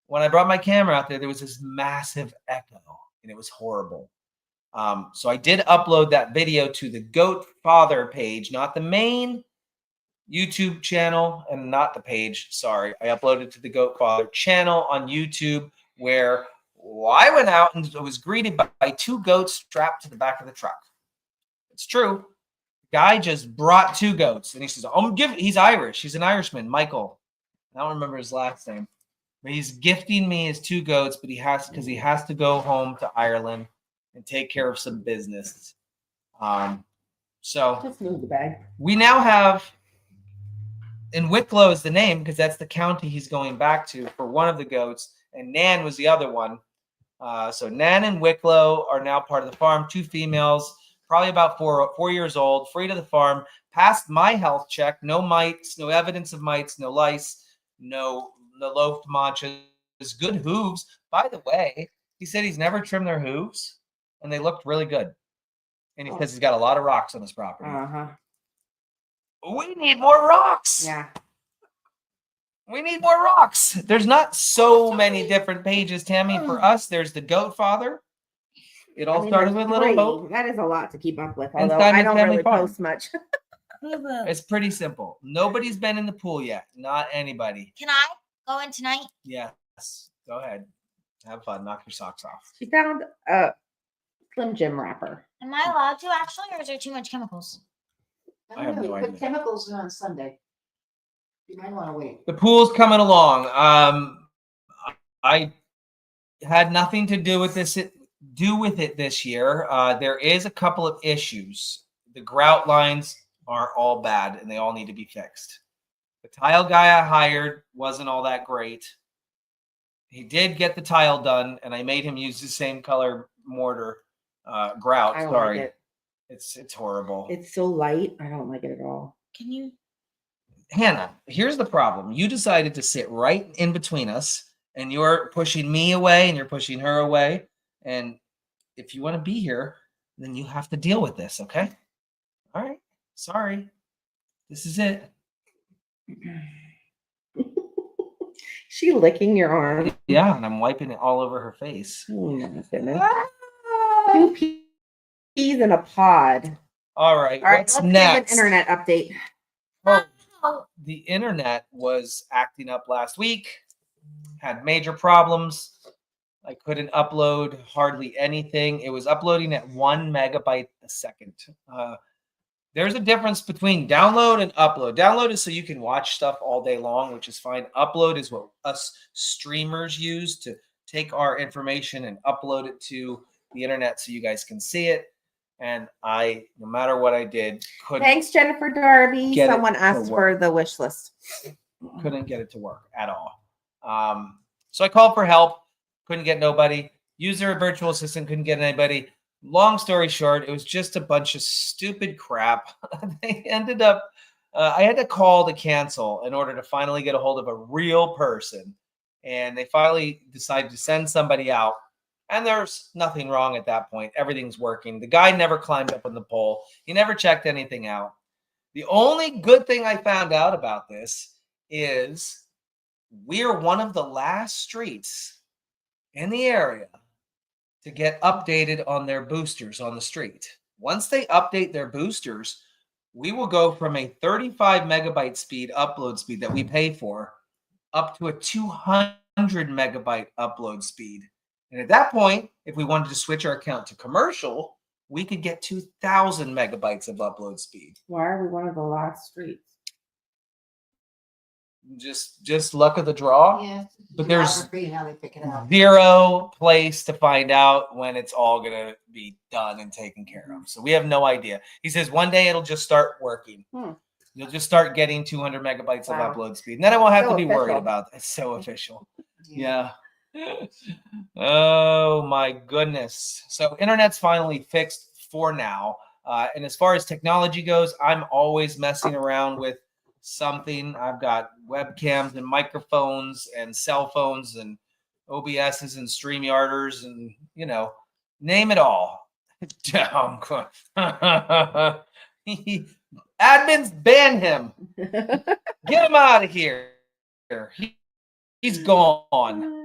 when I brought my camera out there was this massive echo, and it was horrible. So I did upload that video to the Goat Father page, not the main YouTube channel, and not the page. Sorry, I uploaded to the Goat Father channel on YouTube, where I went out and was greeted by 2 goats strapped to the back of the truck. It's true. The guy just brought 2 goats, and he says, he's Irish. He's an Irishman, Michael. I don't remember his last name. But he's gifting me his 2 goats, but he has to go home to Ireland and take care of some business. So Just move the bag. we now have, and Wicklow is the name because that's the county he's going back to for one of the goats, and Nan was the other one. So Nan and Wicklow are now part of the farm. 2 females, probably about 4 years old, free to the farm. Passed my health check. No mites, no evidence of mites, no lice, no loafed manchas, good hooves. By the way, he said he's never trimmed their hooves, and they looked really good. And he says he's got a lot of rocks on his property. We need more rocks. Yeah. We need more rocks. There's not so many different pages, Tammy. For us, there's the Goat Father. It all started with Little Hope. That is a lot to keep up with. And Although Simon I don't Family really Farm. post much. It's pretty simple. Nobody's been in the pool yet. Not anybody. Can I go in tonight? Yes. Go ahead. Have fun. Knock your socks off. She found a Slim Jim wrapper. Am I allowed to actually, or is there too much chemicals? I have no Put idea. chemicals in on Sunday. You might want to wait. The pool's coming along. I had nothing to do with it this year. There is a couple of issues. The grout lines are all bad, and they all need to be fixed. The tile guy I hired wasn't all that great. He did get the tile done, and I made him use the same color mortar. Grout. I don't Sorry, like it. it's horrible. It's so light. I don't like it at all. Can you? Hannah, here's the problem. You decided to sit right in between us, and you're pushing me away, and you're pushing her away. And if you want to be here, then you have to deal with this, okay? All right. Sorry. This is it. She licking your arm. Yeah, and I'm wiping it all over her face. Oh my goodness. 2 peas in a pod. All right. All right, What's let's next? give an internet update. Oh, the internet was acting up last week. Had major problems. I couldn't upload hardly anything. It was uploading at 1 megabyte a second. There's a difference between download and upload. Download is so you can watch stuff all day long, which is fine. Upload is what us streamers use to take our information and upload it to the internet so you guys can see it. And I, no matter what I did, couldn't Thanks, Jennifer Darby. Get it Someone to asked work. for the wish list. get it to work at all. So I called for help. Couldn't get nobody. User virtual assistant couldn't get anybody. Long story short, it was just a bunch of stupid crap. They ended up, I had to call to cancel in order to finally get a hold of a real person. And they finally decided to send somebody out. And there's nothing wrong at that point. Everything's working. The guy never climbed up on the pole. He never checked anything out. The only good thing I found out about this is we're one of the last streets in the area to get updated on their boosters on the street. Once they update their boosters, we will go from a 35 megabyte speed upload speed that we pay for up to a 200 megabyte upload speed. And at that point, if we wanted to switch our account to commercial, we could get 2,000 megabytes of upload speed. Why are we one of the last streets? Just luck of the draw. Yeah. But there's geography and how they pick it out. zero place to find out when it's all going to be done and taken care of. So we have no idea. He says one day it'll just start working. You'll just start getting 200 megabytes Wow. of upload speed. And then I won't have So to be worried official. about that. It's so official. Yeah. Oh my goodness. So internet's finally fixed for now. And as far as technology goes, I'm always messing around with something. I've got webcams and microphones and cell phones and OBSs and StreamYarders and, name it all. Admins ban him. Get him out of here. He's gone.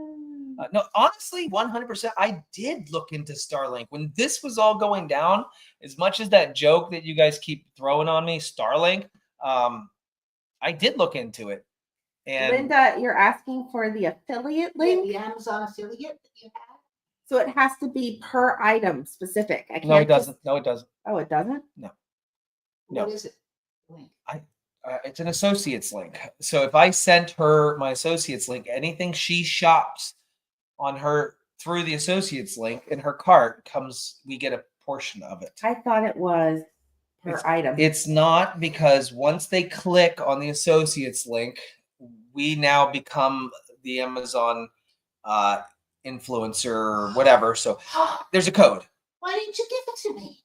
No, honestly, 100%. I did look into Starlink when this was all going down. As much as that joke that you guys keep throwing on me, Starlink, I did look into it. And Linda, you're asking for the affiliate link, The Amazon affiliate that you have? so it has to be per item specific. I can't. no, it just- doesn't. No, it doesn't. Oh, it doesn't. No. What is it? Link. It's an associates link. So if I sent her my associates link, anything she shops on her through the associates link in her cart comes, we get a portion of it. I thought it was per item. It's not, because once they click on the associates link, we now become the Amazon influencer or whatever. So there's a code. Why didn't you give it to me?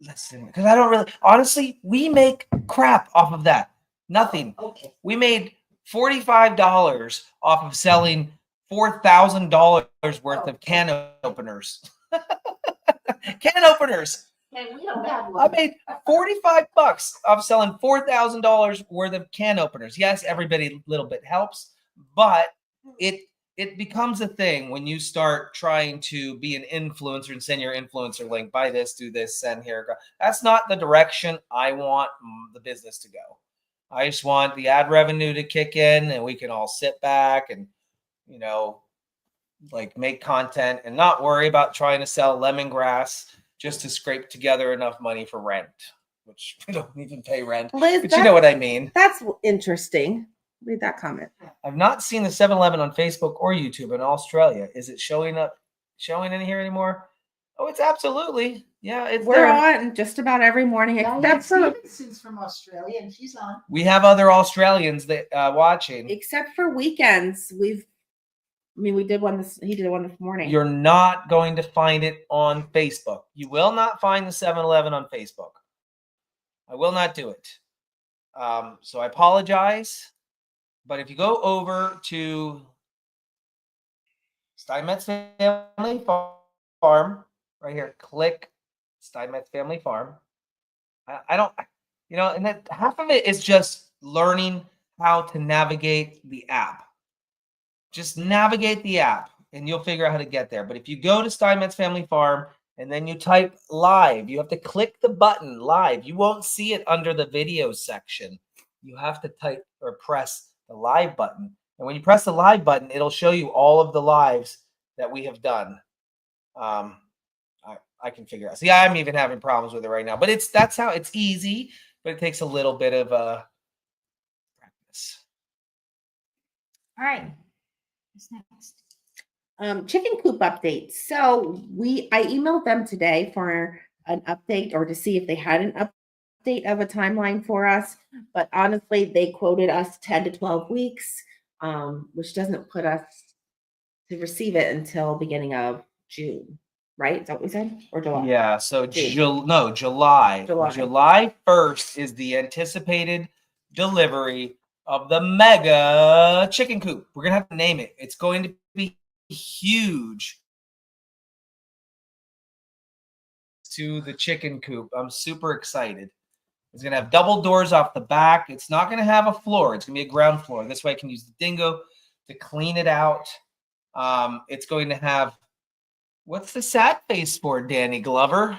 Listen, because I don't really, honestly, we make crap off of that. Nothing. Okay. We made $45 off of selling $4,000 worth of can openers. Can openers. And we don't have I one. made $45 off selling $4,000 worth of can openers. Yes, everybody little bit helps, but it becomes a thing when you start trying to be an influencer and send your influencer link, buy this, do this, send here. Go. That's not the direction I want the business to go. I just want the ad revenue to kick in and we can all sit back and, you know, like make content and not worry about trying to sell lemongrass just to scrape together enough money for rent, which we don't even pay rent. Liz, But you know what I mean. That's interesting. Read that comment. I've not seen the 7-Eleven on Facebook or YouTube in Australia. Is it showing in here anymore? Oh, it's absolutely. Yeah, it's We're there. on just about every morning Diane except for Stevenson's from Australia and she's on. We have other Australians that watching. weekends. We did one this. He did one this morning. You're not going to find it on Facebook. You will not find the 7-Eleven on Facebook. I will not do it. So I apologize. But if you go over to Steinmetz Family Farm, right here, click Steinmetz Family Farm. I don't, you know, and that half of it is just learning how to navigate the app. Just navigate the app and you'll figure out how to get there. But if you go to Steinmetz Family Farm and then you type live, you have to click the button live. You won't see it under the video section. You have to type or press the live button. And when you press the live button, it'll show you all of the lives that we have done. I can figure out. See, I'm even having problems with it right now, but that's how it's easy, but it takes a little bit of practice. All right. What's next? Chicken coop update. So I emailed them today for an update or to see if they had an update of a timeline for us. But honestly, they quoted us 10 to 12 weeks, which doesn't put us to receive it until beginning of June, right? Is that what we said? Or July? Yeah, so June. July. July. July 1st is the anticipated delivery of the mega chicken coop. We're going to have to name it. It's going to be huge to the chicken coop. I'm super excited. It's going to have double doors off the back. It's not going to have a floor. It's going to be a ground floor. This way I can use the dingo to clean it out. It's going to have, what's the sad face for, Danny Glover?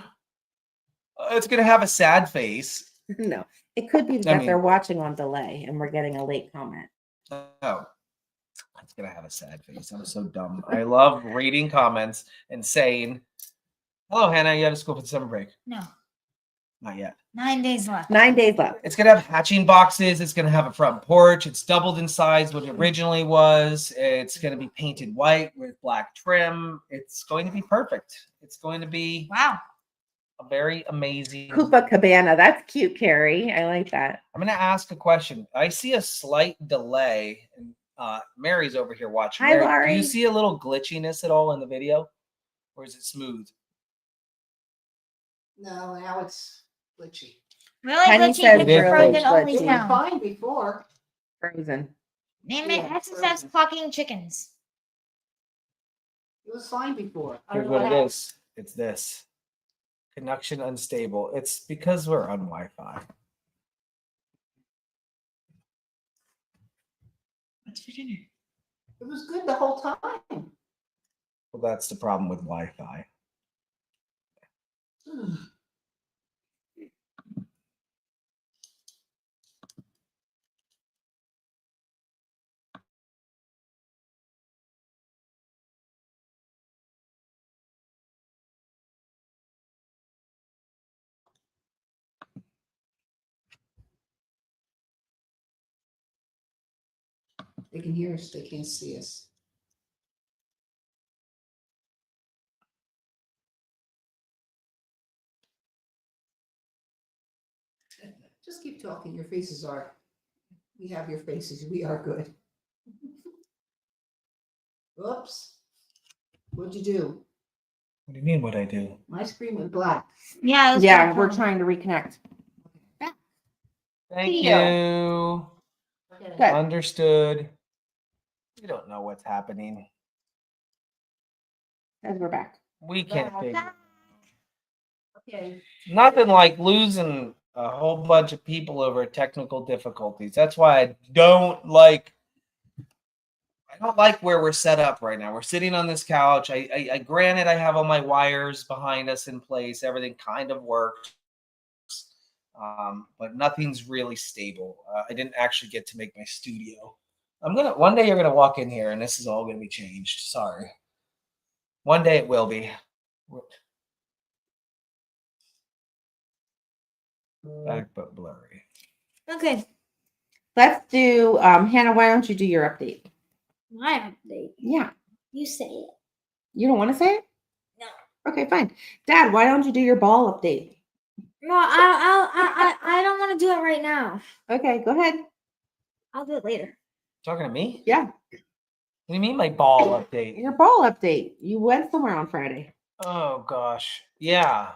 It's going to have a sad face. No, it could be that they're watching on delay and we're getting a late comment. Oh, it's going to have a sad face. I'm so dumb. I love reading comments and saying, hello, Hannah, you out of school for the summer break? No, Not yet. 9 days left. 9 days left. It's going to have hatching boxes. It's going to have a front porch. It's doubled in size what it originally was. It's going to be painted white with black trim. It's going to be perfect. It's going to be Wow. a very amazing. Koopa Cabana. That's cute, Carrie. I like that. I'm going to ask a question. I see a slight delay. And Mary's over here watching. Hi, Mary, Laurie. do you see a little glitchiness at all in the video? Or is it smooth? No, now it's glitchy. Really Penny glitchy. says It's really frozen glitchy. only It was now. fine before. Frozen. Name it Yeah, SFF frozen. Clucking Chickens. It was fine before. I Here's don't know what it happened. is. It's this. Connection unstable. It's because we're on Wi-Fi. What's for dinner? It was good the whole time. Well, that's the problem with Wi-Fi. They can hear us, they can't see us. Just keep talking. Your faces are, we have your faces. We are good. Oops. What'd you do? What do you mean? What I do? My screen went black. Yeah, it was Yeah, quite we're fun. trying to reconnect. Thank See you. ya. Okay. Good. Understood. You don't know what's happening. As we're back. We can't Back. figure. Okay. Nothing like losing a whole bunch of people over technical difficulties. That's why I don't like where we're set up right now. We're sitting on this couch. I granted I have all my wires behind us in place. Everything kind of works. But nothing's really stable. I didn't actually get to make my studio. One day you're gonna walk in here and this is all gonna be changed. Sorry. One day it will be. Back but blurry. Okay. Let's do Hannah, why don't you do your update? My update. Yeah. You say it. You don't want to say it? No. Okay, fine. Dad, why don't you do your ball update? No, I don't want to do it right now. Okay, go ahead. I'll do it later. Talking to me? Yeah. What do you mean my ball update? Your ball update. You went somewhere on Friday. Oh gosh. Yeah.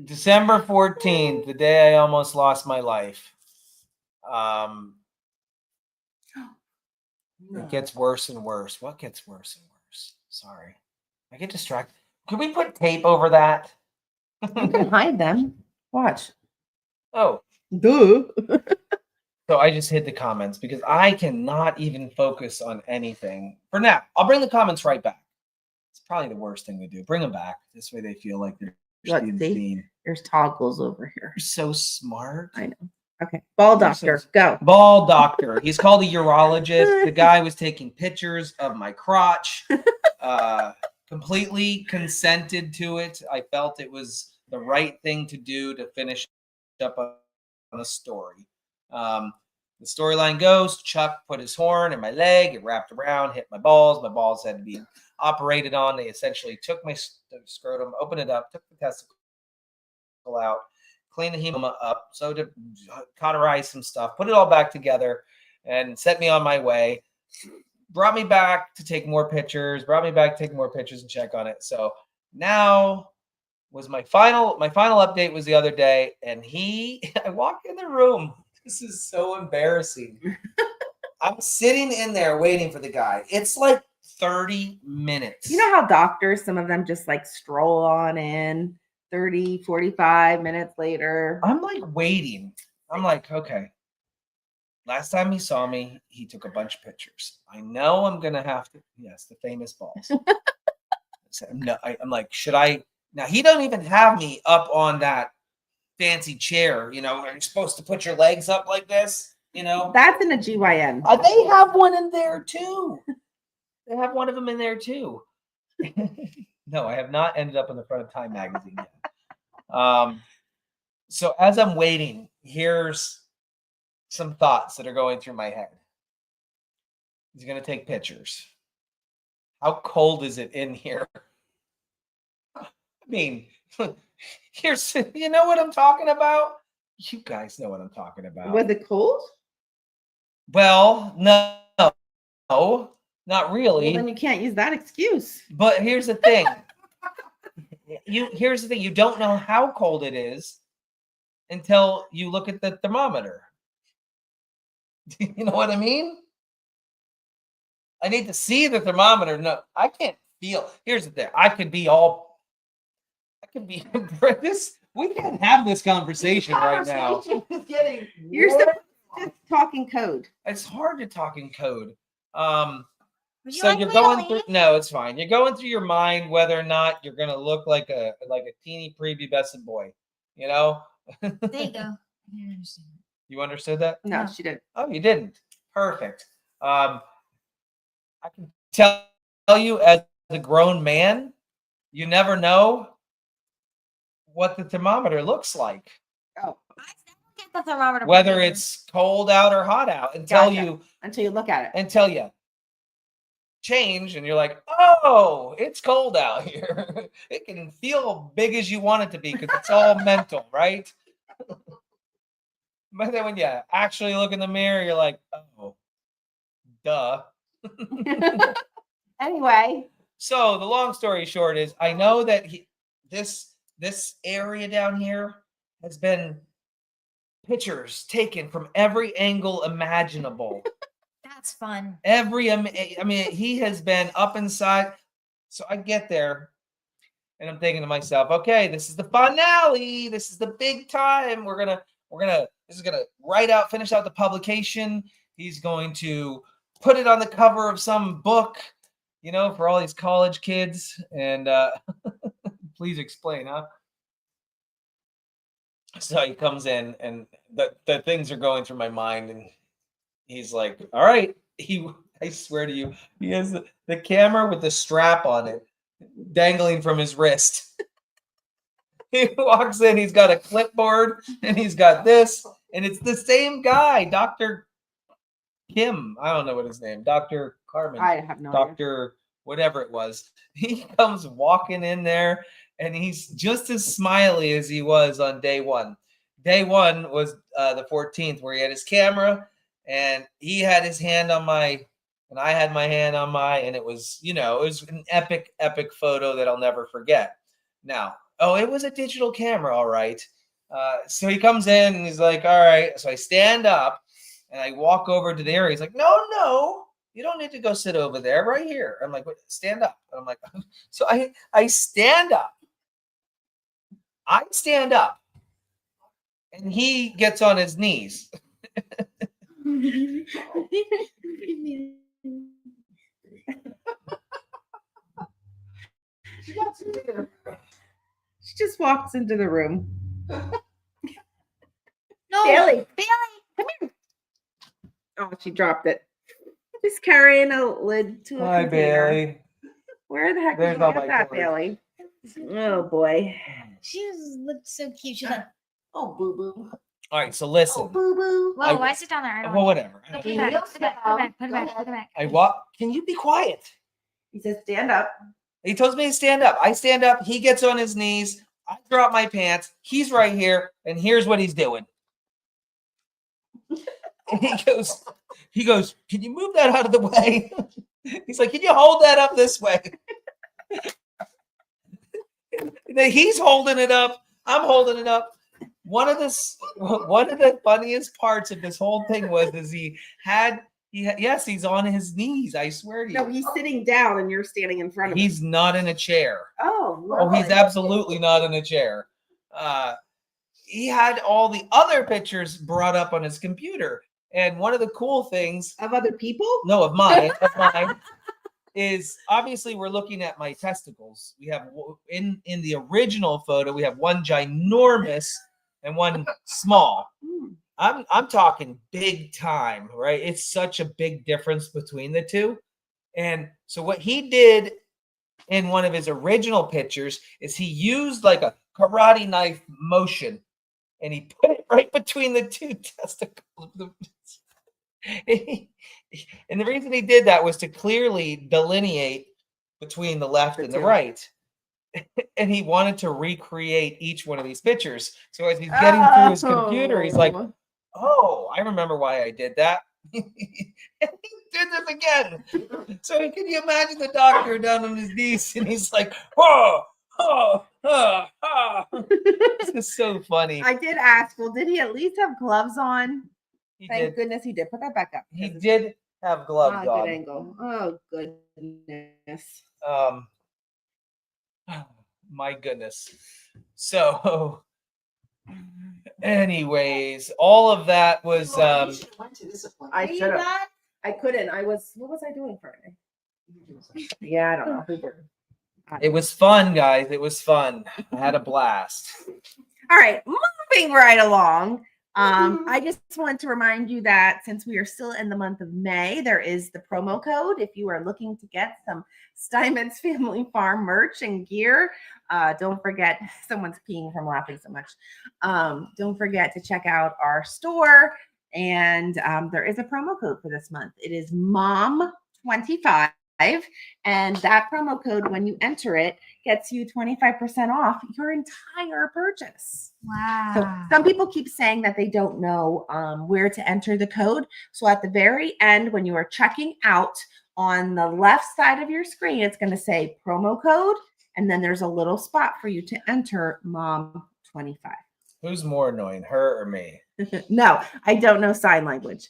December 14th, the day I almost lost my life. It gets worse and worse. What gets worse and worse? Sorry. I get distracted. Could we put tape over that? You can hide them. Watch. Oh, Duh. so I just hid the comments because I cannot even focus on anything. For now, I'll bring the comments right back. It's probably the worst thing to do. Bring them back. This way they feel like they're Let's being see. seen. There's toggles over here. You're so smart. I know. Okay. Ball You're so doctor, go. Ball doctor. He's called a urologist. The guy was taking pictures of my crotch. Completely consented to it. I felt it was the right thing to do to finish up on a story. The storyline goes, Chuck put his horn in my leg. It wrapped around, hit my balls. My balls had to be operated on. They essentially took my scrotum, opened it up, took the testicle out, clean the hematoma up, so to cauterize some stuff, put it all back together, and set me on my way. Brought me back to take more pictures, and check on it. So now was my final update was the other day, and I walk in the room. This is so embarrassing. I'm sitting in there waiting for the guy. It's like 30 minutes. You know how doctors, some of them just like stroll on in 30, 45 minutes later. I'm like waiting. I'm like, okay. Last time he saw me, he took a bunch of pictures. I know I'm going to have to. Yes, the famous balls. So, no, I'm like, should I? Now, he don't even have me up on that fancy chair. You know, are you supposed to put your legs up like this? You know? That's in a GYN. They have one in there, too. They have one of them in there, too. No, I have not ended up in the front of Time magazine yet. So as I'm waiting, here's some thoughts that are going through my head. He's going to take pictures. How cold is it in here? I mean, here's, you know what I'm talking about? You guys know what I'm talking about. Was it cold? Well, no, not really. Well, then you can't use that excuse. But here's the thing. Here's the thing. You don't know how cold it is until you look at the thermometer. You know what I mean? I need to see the thermometer. No, I can't feel. Here's the thing. I could be this. We can't have this conversation right now. Is getting You're more- supposed to just talking code. It's hard to talk in code. Would So like you're me to going through. leave? No, it's fine. You're going through your mind whether or not you're gonna look like a teeny prepubescent boy. You know. There you go. I didn't understand. You understood that? No, No. she didn't. Oh, you didn't. Perfect. I can tell you as a grown man, you never know what the thermometer looks like, Oh, I still don't get the thermometer. whether picture. it's cold out or hot out, until Gotcha. you until you look at it. change and you're like, oh, it's cold out here. It can feel big as you want it to be because it's all mental, right? But then when you actually look in the mirror, you're like, oh, duh. Anyway, So the long story short is, I know that this area down here has been pictures taken from every angle imaginable. That's fun. I mean, he has been up inside. So I get there, and I'm thinking to myself, okay, this is the finale. This is the big time. This is gonna finish out the publication. He's going to put it on the cover of some book, for all these college kids. And please explain, huh? So he comes in, and the things are going through my mind, and he's like, all right. I swear to you, he has the camera with the strap on it dangling from his wrist. He walks in, he's got a clipboard, and he's got this, and it's the same guy, Dr. Kim. I don't know what his name, Dr. Carmen, I have no idea. Dr. whatever it was. He comes walking in there, and he's just as smiley as he was on day one. Day one was the 14th, where he had his camera, and he had his hand on my, and I had my hand on my, and it was, it was an epic photo that I'll never forget. Now, it was a digital camera, all right. So he comes in, and he's like, all right. So I stand up, and I walk over to the area. He's like, no, you don't need to go sit over there, right here. I'm like, stand up. And I'm like, so I stand up. And he gets on his knees. She just walks into the room. No, Bailey. Bailey. Oh, she dropped it. Just carrying a lid to a Hi, container. Bailey. Where the heck There's did you all get my that, clothes. Bailey? Oh boy. She looked so cute. She's like, Oh, boo boo. All right, so listen. Oh, boo boo. whoa, why sit down there? I don't Well, want whatever. to. Put it back, put it back, put it back, put it back, put it back. I walk. Can you be quiet? He says, stand up. He tells me to stand up. I stand up. He gets on his knees. I drop my pants. He's right here, and here's what he's doing. And he goes, can you move that out of the way? He's like, can you hold that up this way? Then he's holding it up. I'm holding it up. One of the funniest parts of this whole thing was yes, he's on his knees. I swear to you. No, he's sitting down and you're standing in front of him. He's not in a chair. Oh, Oh, he's lovely. absolutely not in a chair. He had all the other pictures brought up on his computer. And one of the cool things, Of other people? no, of mine, is obviously we're looking at my testicles. We have in the original photo, we have one ginormous and one small. Hmm. I'm talking big time, right? It's such a big difference between the two. And so what he did in one of his original pictures is he used like a karate knife motion, and he put it right between the two testicles. And the reason he did that was to clearly delineate between the left and the two. right. And he wanted to recreate each one of these pictures. So as he's getting through his computer, he's like, oh, I remember why I did that. And he did this again. So can you imagine the doctor down on his knees, and he's like, oh, oh, oh, oh. This is so funny. I did ask, well, did he at least have gloves on? He Thank did. goodness he did. Put that back up. He because it's did have gloves not a good on. angle. Oh, goodness. My goodness. So, anyways, all of that was You should've went to this appointment. I should have. I couldn't. What was I doing Friday? Yeah, I don't know. it was fun, guys. It was fun. I had a blast. All right, moving right along. I just want to remind you that since we are still in the month of May, there is the promo code if you are looking to get some Steinmetz Family Farm merch and gear. Don't forget, someone's peeing from laughing so much. Don't forget to check out our store, and there is a promo code for this month. It is MOM25. And that promo code, when you enter it, gets you 25% off your entire purchase. Wow. So some people keep saying that they don't know where to enter the code. So at the very end, when you are checking out, on the left side of your screen, it's going to say promo code. And then there's a little spot for you to enter MOM25. Who's more annoying, her or me? No, I don't know sign language.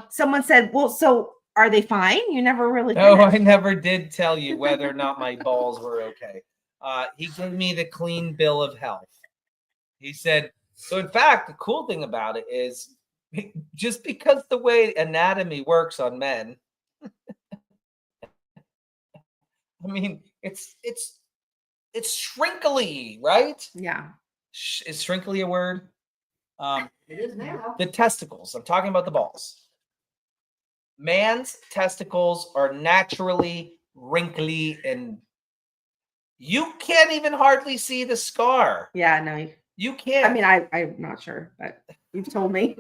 Someone said, well, so are they fine? You never really No, finished. I never did tell you whether or not my balls were okay. He gave me the clean bill of health. He said, so in fact, the cool thing about it is just because the way anatomy works on men, I mean, it's shrinkly, right? Yeah. Is shrinkly a word? It is now. The testicles. I'm talking about the balls. Man's testicles are naturally wrinkly, and you can't even hardly see the scar. Yeah, no. You can't. I mean, I'm not sure, but you've told me.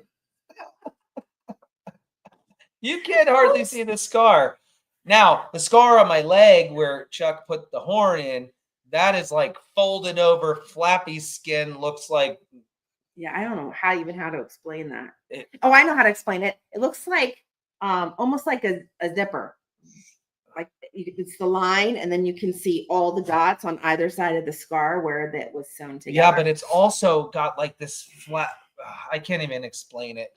You can't hardly see the scar. Now, the scar on my leg where Chuck put the horn in, that is like folded over, flappy skin, looks like. Yeah, I don't know how to explain that. I know how to explain it. It looks like almost like a zipper. Like it's the line, and then you can see all the dots on either side of the scar where that was sewn together. Yeah, but it's also got like this flat. I can't even explain it.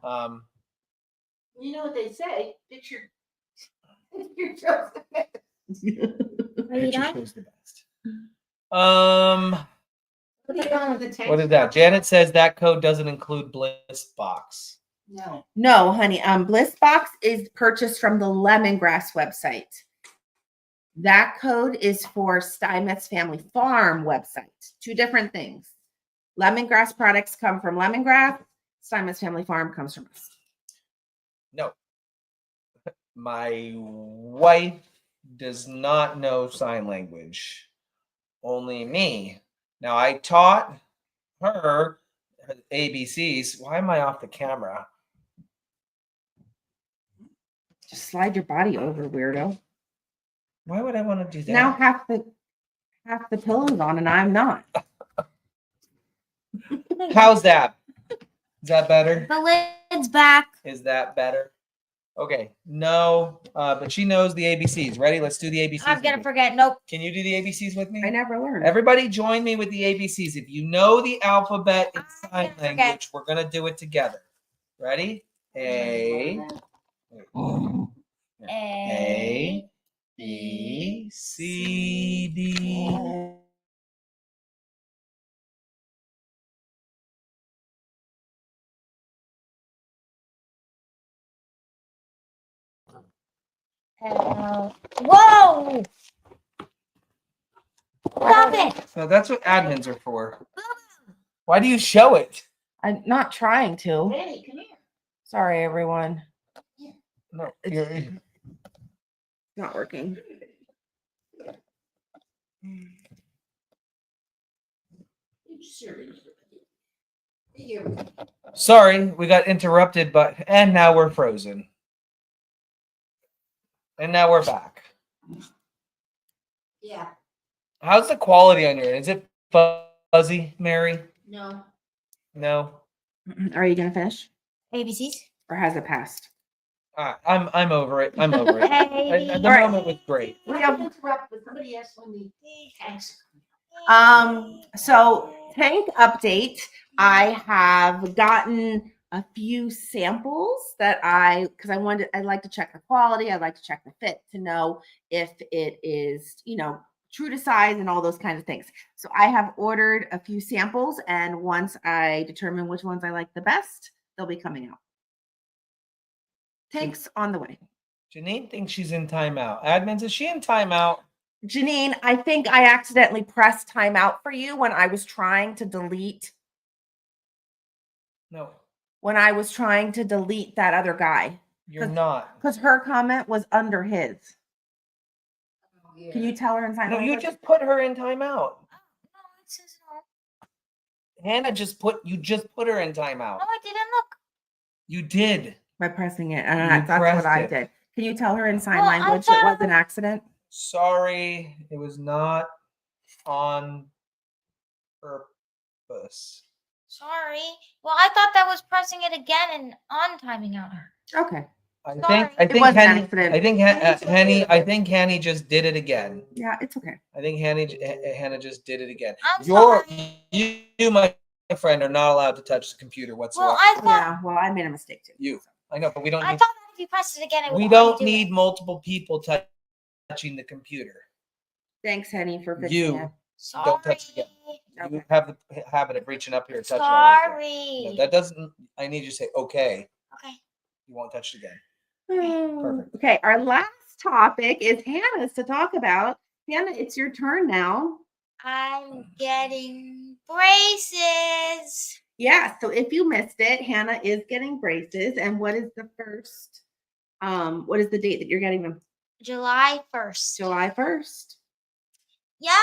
You know what they say? Picture shows the best. Are you Picture done? shows the best. What are you on with the tank? What is that? Janet says that code doesn't include Bliss Box. No. No, honey. Bliss Box is purchased from the Lemongrass website. That code is for Steinmetz Family Farm website. Two different things. Lemongrass products come from Lemongrass. Steinmetz Family Farm comes from us. No. My wife does not know sign language. Only me. Now, I taught her ABCs. Why am I off the camera? Just slide your body over, weirdo. Why would I want to do that? Now half the pillow's on and I'm not. How's that? Is that better? The lid's back. Is that better? Okay. No, but she knows the ABCs. Ready? Let's do the ABCs. I'm gonna forget. Nope. Can you do the ABCs with me? I never learned. Everybody join me with the ABCs. If you know the alphabet in I'm sign gonna forget. language, we're going to do it together. Ready? A, A, B, C, D. Whoa! Stop it! So that's what admins are for. Why do you show it? I'm not trying to. Hey, come here. Sorry, everyone. No, It's not working. You serious? Here we go. sorry, we got interrupted, and now we're frozen. And now we're back. Yeah. How's the quality on your end? Is it fuzzy, Mary? No. No. Are you gonna finish, ABCs. or has it passed? I'm over it. I'm over it. The Alright. moment was great. We have to interrupt, but somebody asked when the tanks. So tank update. I have gotten a few samples that I like to check the quality. I like to check the fit to know if it is, true to size and all those kinds of things. So I have ordered a few samples, and once I determine which ones I like the best, they'll be coming out. Takes on the way. Janine thinks she's in timeout. Admins, is she in timeout? Janine, I think I accidentally pressed timeout for you when I was trying to delete No, that other guy. you're not. Because her comment was under his. Oh, yeah. Can you tell her in sign No, you language? just put her in timeout. No, it says no. Hannah just put her in timeout. No, I didn't look. You did. By pressing it. You And that's what I pressed it. did. Can you tell her in sign Well, I language it thought- was an accident? Sorry, it was not on purpose. Sorry. Well, I thought that was pressing it again and on timing out. Okay. I Sorry. think It was an Henny, accident. I think Henny just did it again. Yeah, it's okay. I think Hannah just did it again. I'm sorry. You, my friend, are not allowed to touch the computer whatsoever. Well, I thought Yeah, well, I made a mistake too. You. I know, but we don't I need thought that if you pressed it again, it would we only don't do need it. multiple people touching the computer. Thanks, Henny, for fixing You it. Sorry. don't touch it again. Okay. You have the habit of reaching up here and touching all this. Sorry. No, that doesn't. I need you to say okay. Okay. You won't touch it again. Perfect. Okay, our last topic is Hannah's to talk about. Hannah, it's your turn now. I'm getting braces. Yeah, so if you missed it, Hannah is getting braces. And what is the first, what is the date that you're getting them? July 1st. July 1st. Yep.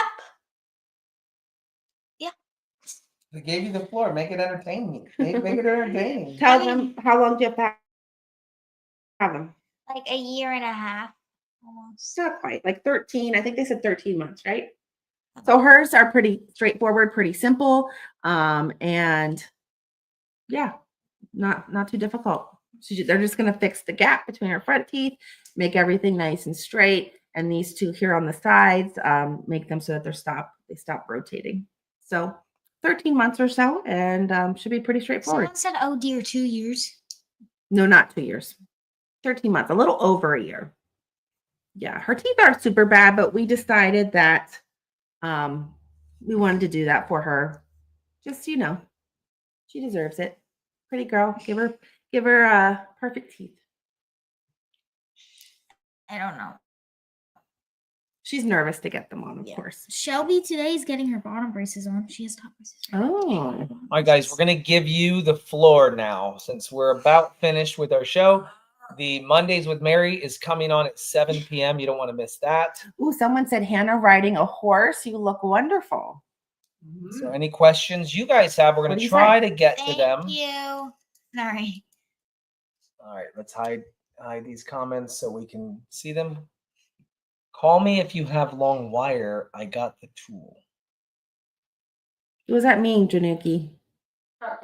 They gave you the floor. Make it entertaining. Make it entertaining. Tell them how long do you have to have them? Like a year and a half almost. It's not quite, like 13. I think they said 13 months, right? So hers are pretty straightforward, pretty simple. And yeah, not too difficult. They're just going to fix the gap between her front teeth, make everything nice and straight. And these two here on the sides, make them so that they stop rotating. So 13 months or so, and should be pretty straightforward. Someone said, oh dear, 2 years. No, not 2 years. 13 months, a little over a year. Yeah, her teeth aren't super bad, but we decided that we wanted to do that for her. Just, she deserves it. Pretty girl. Give her perfect teeth. I don't know. She's nervous to get them on, of Yeah. course. Shelby today is getting her bottom braces on. She has top braces. right now. Oh, All right, guys, we're going to give you the floor now since we're about finished with our show. The Mondays with Mary is coming on at 7 p.m. You don't want to miss that. ooh, someone said Hannah riding a horse. You look wonderful. So any questions you guys have, we're What going do to you try to get to Thank them. you. Sorry. All right, let's hide these comments so we can see them. Call me if you have long wire. I got the tool. What does that mean, Januki?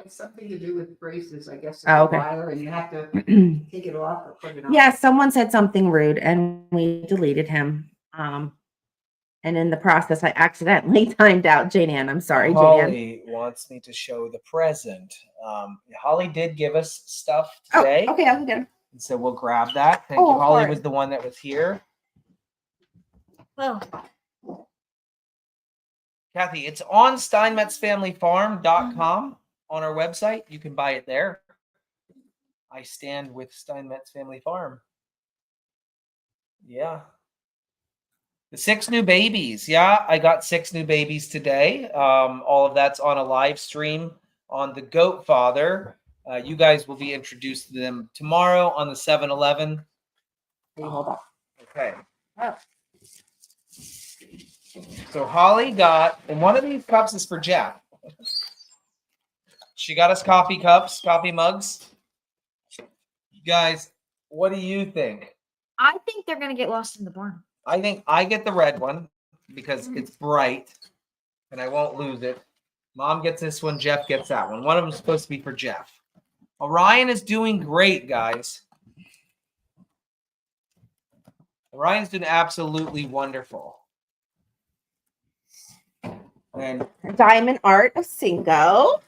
It's something to do with braces, I guess. Oh, It's a okay. wire and you have to take it off or put it on. Yeah, someone said something rude and we deleted him. And in the process, I accidentally timed out Jane Ann. I'm sorry, Jane Ann. Holly wants me to show the present. Holly did give us stuff Oh, today. okay, I'll get him. And so we'll grab that. Thank Oh, you. Holly sorry. was the one that was here. Whoa. Kathy, it's on steinmetzfamilyfarm.com on our website. You can buy it there. I stand with Steinmetz Family Farm. Yeah. The 6 new babies. Yeah, I got 6 new babies today. All of that's on a live stream on the Goat Father. You guys will be introduced to them tomorrow on the 7-Eleven. Hold on. Okay. Oh. So Holly got, and one of these cups is for Jeff. She got us coffee cups, coffee mugs. You guys, what do you think? I think they're going to get lost in the barn. I think I get the red one because it's bright and I won't lose it. Mom gets this one, Jeff gets that one. One of them is supposed to be for Jeff. Orion is doing great, guys. Orion's doing absolutely wonderful. And Diamond Art of Sinko.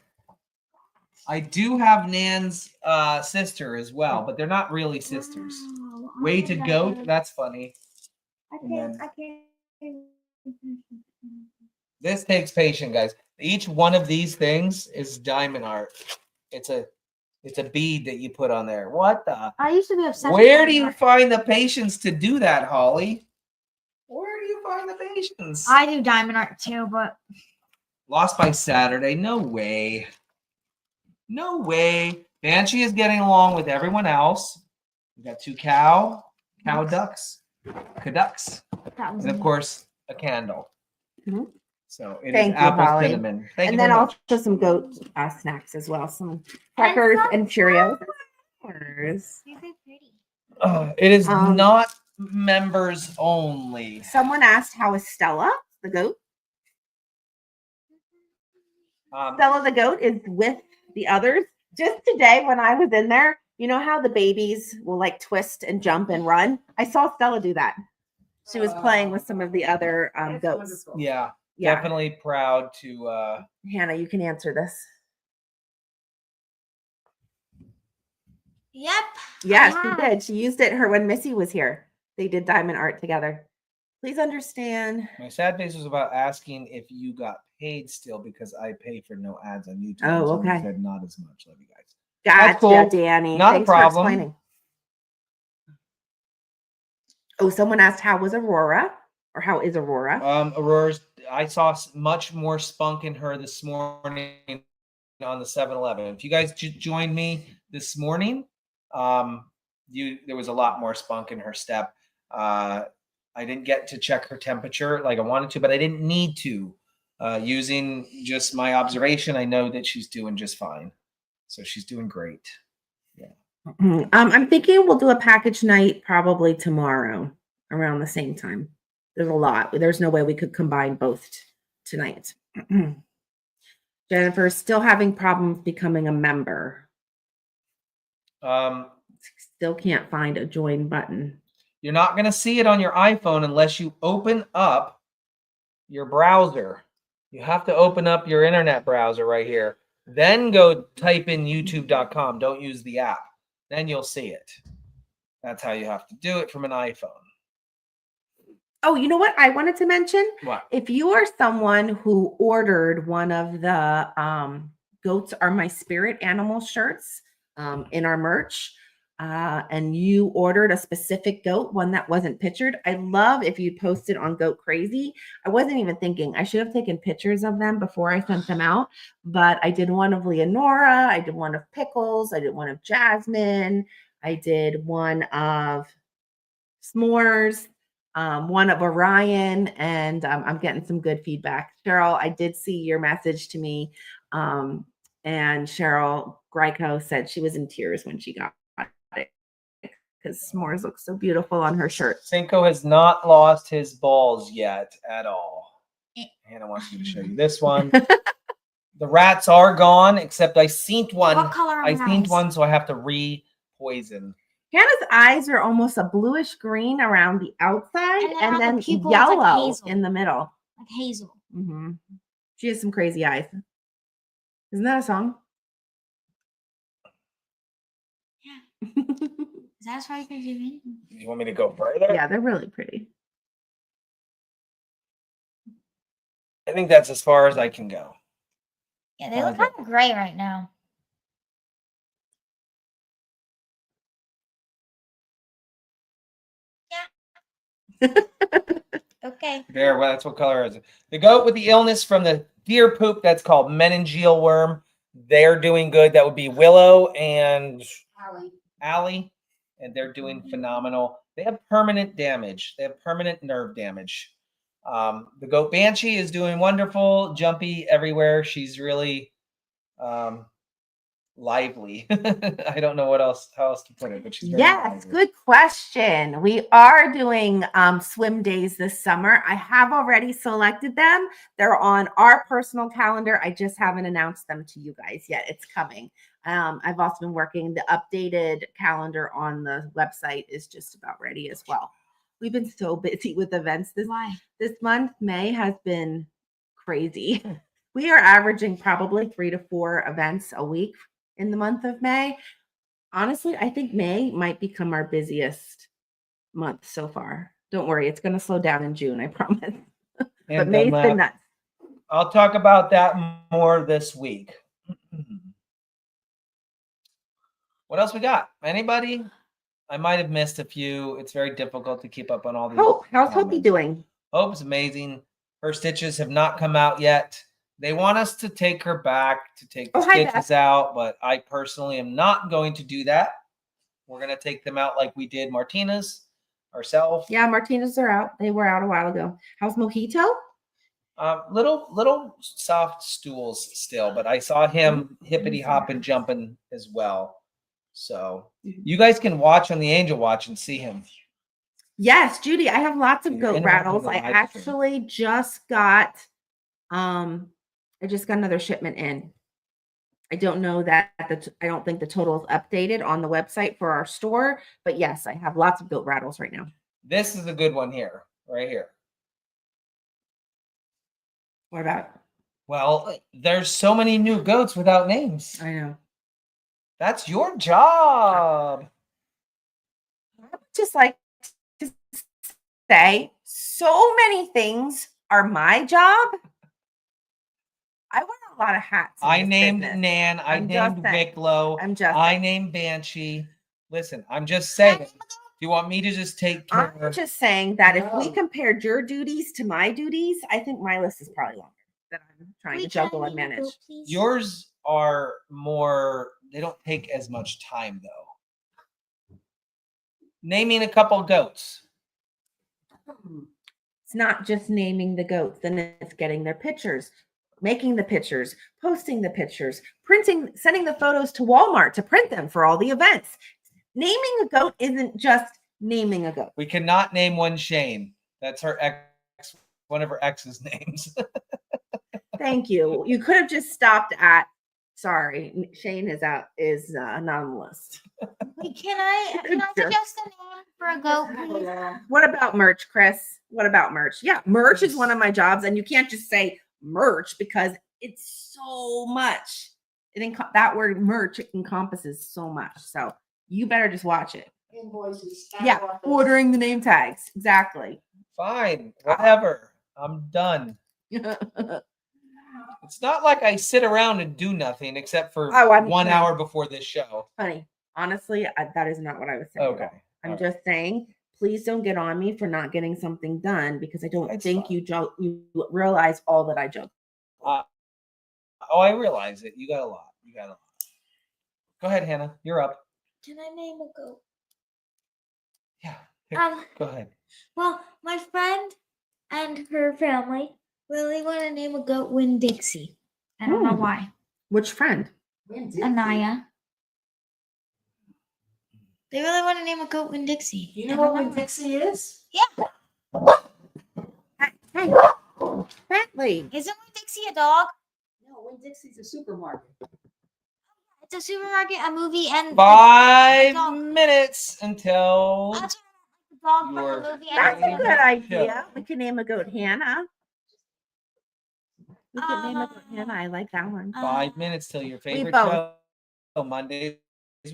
I do have Nan's sister as well, but they're not really sisters. Wow. Way to go. That's funny. I And then- can't This takes patience, guys. Each one of these things is diamond art. It's a bead that you put on there. What the? I used to be obsessed. Where with do you art. find the patience to do that, Holly? Where do you find the patience? I do diamond art too, but Lost by Saturday. No way. No way. Banshee is getting along with everyone else. We got 2 cow ducks, caducks, that was and of me. course a candle. Mhm. So it is Thank you, apple Holly. cinnamon. Thank you And then very much. also some goat snacks as well. Some crackers and Cheerios. You're so pretty. It is Um, not members only. Someone asked, how is Stella, the goat? Stella the goat is with the others. Just today when I was in there, you know how the babies will like twist and jump and run? I saw Stella do that. She was playing with some of the other That's goats. wonderful. Yeah, Yeah. definitely proud to. Hannah, you can answer this. Yep. Yes, I she have. did. She used it when Missy was here. They did diamond art together. Please understand. My sad face was about asking if you got paid still because I pay for no ads on YouTube. Oh, and someone okay. Said not as much. Love you guys. Gotcha, cool. Danny. Not a Thanks for problem. explaining. Oh, someone asked, how was Aurora? Or how is Aurora? Aurora's. I saw much more spunk in her this morning on the 7-Eleven. If you guys joined me this morning, there was a lot more spunk in her step. I didn't get to check her temperature like I wanted to, but I didn't need to. Using just my observation, I know that she's doing just fine. So she's doing great. Yeah. I'm thinking we'll do a package night probably tomorrow around the same time. There's a lot. There's no way we could combine both tonight. Jennifer's still having problems becoming a member. Still can't find a join button. You're not going to see it on your iPhone unless you open up your browser. You have to open up your internet browser right here. Then go type in youtube.com. Don't use the app. Then you'll see it. That's how you have to do it from an iPhone. Oh, you know what I wanted to mention? What? If you are someone who ordered one of the Goats Are My Spirit Animal shirts in our merch, and you ordered a specific goat, one that wasn't pictured, I love if you posted on Goat Crazy. I wasn't even thinking. I should have taken pictures of them before I sent them out, but I did one of Leonora. I did one of Pickles. I did one of Jasmine. I did one of S'mores. One of Orion, and I'm getting some good feedback. Cheryl, I did see your message to me, and Cheryl Greico said she was in tears when she got it because S'mores looks so beautiful on her shirt. Sinko has not lost his balls yet at all. Hannah wants me to show you this one. The rats are gone, except I seen one. What color are I my seen eyes? one, so I have to re-poison. Hannah's eyes are almost a bluish green around the outside And then and on then the pupil, it's like yellow hazel. in the middle. Like hazel. Mm-hmm. She has some crazy eyes. Isn't that a song? Yeah. Is that as far as you can zoom in? You want me to go further? Yeah, they're really pretty. I think that's as far as I can go. Yeah, they look kind of gray right now. Yeah. Okay. There, well, that's what color is it? The goat with the illness from the deer poop, that's called meningeal worm. They're doing good. That would be Willow and Allie, and they're doing phenomenal. They have permanent damage. They have permanent nerve damage. The goat Banshee is doing wonderful, jumpy everywhere. She's really lively. I don't know how else to put it, but she's very Yes, lively. good question. We are doing swim days this summer. I have already selected them. They're on our personal calendar. I just haven't announced them to you guys yet. It's coming. I've also been working. The updated calendar on the website is just about ready as well. We've been so busy with events this month. May has been crazy. We are averaging probably 3 to 4 events a week in the month of May. Honestly, I think May might become our busiest month so far. Don't worry, it's going to slow down in June, I promise. But and May's Dunlap. been nuts. I'll talk about that more this week. What else we got? Anybody? I might have missed a few. It's very difficult to keep up on all these. Hope, how's Hope comments. doing? Hope's amazing. Her stitches have not come out yet. They want us to take her back to take the Hi, stitches out, but I personally am not going to do that. We're going to take them out like we did Martina's ourselves. Yeah, Martinez are out. They were out a while ago. How's Mojito? Little soft stools still, but I saw him hippity hopping, jumping as well. So you guys can watch on the Angel Watch and see him. Yes, Judy, I have lots of You're goat interrupting rattles. the I live stream. actually just got another shipment in. I don't know that I don't think the total is updated on the website for our store, but yes, I have lots of goat rattles right now. This is a good one here, right here. What about? Well, there's so many new goats without names. I know. That's your job. I would just like to say so many things are my job. I wear a lot of hats. in I this named business. Nan. I I'm just named saying. Wicklow. I'm just I saying. named Banshee. Listen, I'm just saying. Do you want me to just take care I'm of just saying that if we No. compared your duties to my duties, I think my list is probably longer that I'm trying to juggle and manage. yours are more, they don't take as much time though. Naming a couple goats. It's not just naming the goats, then it's getting their pictures, making the pictures, posting the pictures, printing, sending the photos to Walmart to print them for all the events. Naming a goat isn't just naming a goat. We cannot name one Shane. That's her ex, one of her ex's names. Thank you. You could have just stopped at, sorry, Shane is out, is not on the list. Wait, can I Sure. suggest a name for a goat, please? What about merch, Chris? What about merch? Yeah, merch is one of my jobs, and you can't just say merch because it's so much. That word merch encompasses so much. So you better just watch it. Invoices. Yeah, ordering the name tags. Exactly. Fine, whatever. I'm done. It's not like I sit around and do nothing except for Oh, I'm 1 kidding. hour before this show. Honey, honestly, that is not what I was saying. at Okay. all. I'm all just saying, please don't get on me for not getting something done because I don't It's think fine. you realize all that I juggle. Oh, I realize it. You got a lot. Go ahead, Hannah. You're up. Can I name a goat? Yeah. Here, go ahead. Well, my friend and her family really want to name a goat Winn-Dixie. I don't know why. Which friend? Anaya. They really want to name a goat Winn-Dixie. You know what Winn-Dixie is? Hey, Bentley. Isn't Winn-Dixie a dog? No, Winn-Dixie's a supermarket. It's a supermarket, a movie, and 5 dog. minutes until That's the dog from Your the movie. That's a And good Yeah. idea. We can name a goat Hannah. We could name a goat Hannah. I like that one. 5 minutes till your favorite both. show, Mondays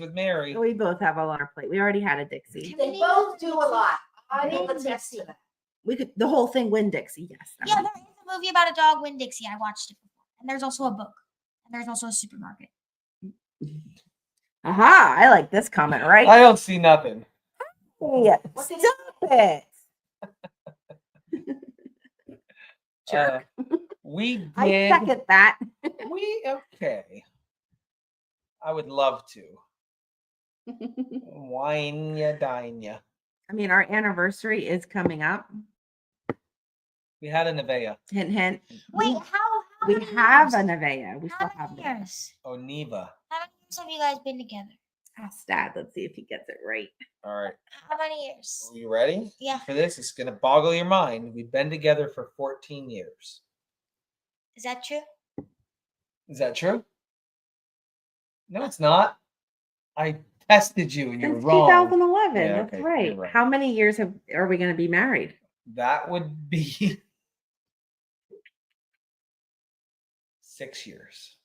with Mary. We both have a lot on our plate. We already had a Dixie. They both do a lot. I will attest to that. We could the whole thing win Dixie. Yes. that yeah, one. there is a movie about a dog, Winn-Dixie. I watched it before. And there's also a book. And there's also a supermarket. Aha! I like this comment, right? I don't see nothing. Yeah. What did Stop it. Jerk. We I did. second that. Okay. I would love to. Wine ya, dine ya. I mean, our anniversary is coming up. We had a Nevea. Hint, hint. Wait, how We many have years? a Nevea. We How still have many Nevea. years? Oh, Neva. How many years have you guys been together? Ask Dad. Let's see if he gets it right. All right. How many years? Are you ready Yeah. for this? It's going to boggle your mind. We've been together for 14 years. Is that true? Is that true? No, it's not. I tested you and you were Since wrong. 2011. Yeah, That's okay, right. you're right. How many years are we going to be married? That would be 6 years.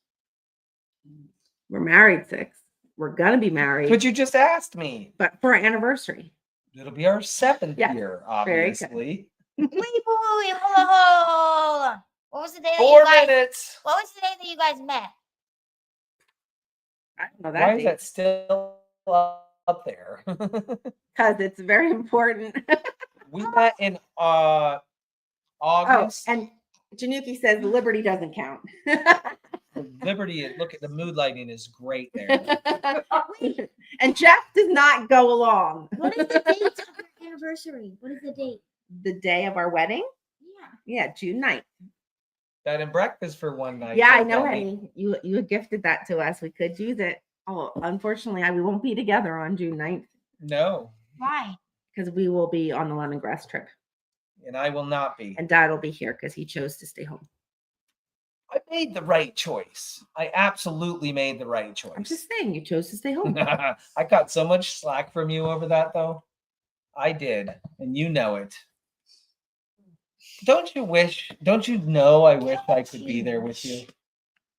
We're married 6. We're going to be married, But you just asked me. but for our anniversary. It'll be our 7th Yeah, year, very good. obviously. Wait, hold on. What was the day that 4 you guys? minutes. What was the day that you guys met? I don't know Why that is that still up there? because it's very important. We met in Oh, August. and Januki says Liberty doesn't count. Liberty, look at the mood lighting is great there. And Jeff does not go along. What is the date of your anniversary? What is the date? The day of our wedding? Yeah. Yeah, June 9th. Bed and breakfast for one night. Yeah, I Don't know, tell me. honey. You gifted that to us. We could use it. Oh, unfortunately, we won't be together on June 9th No, Why? because we will be on the Lemongrass trip. and I will not be. And Dad will be here because he chose to stay home. I made the right choice. I absolutely made the right I'm choice. just saying, you chose to stay home. I got so much slack from you over that, though. I did, and you know it. Don't you know I wish I could be there with you?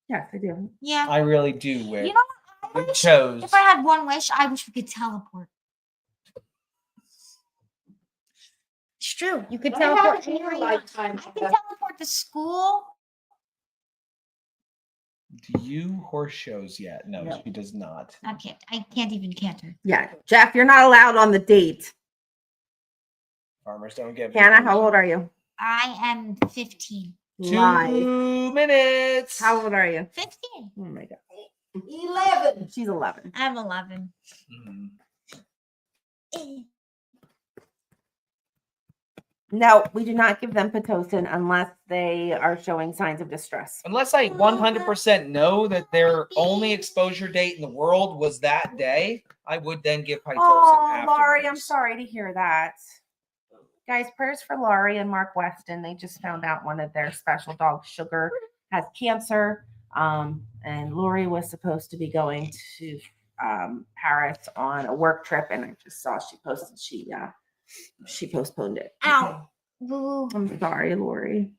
Yes, I do. Yeah. I really do wish. You know what? I We wish chose. if I had one wish, I wish we could teleport. It's true. You could I teleport haven't in anywhere your you want. lifetime. I can teleport to school. Do you horse shows yet? No, No. she does not. I can't even canter. Yeah, Jeff, you're not allowed on the date. Farmers don't get Hannah, how old are you? I am 15. 2 minutes. How old are you? 15. Oh my God. 11. She's 11. I'm 11. Mhm. No, we do not give them Pitocin unless they are showing signs of distress. Unless I 100% know that their only exposure date in the world was that day, I would then give Pitocin Oh, Laurie, I'm afterwards. sorry to hear that. Guys, prayers for Laurie and Mark Weston. They just found out one of their special dogs, Sugar, has cancer. And Laurie was supposed to be going to Paris on a work trip, and I just saw she posted she postponed it. Ow. Boo. I'm sorry, Laurie.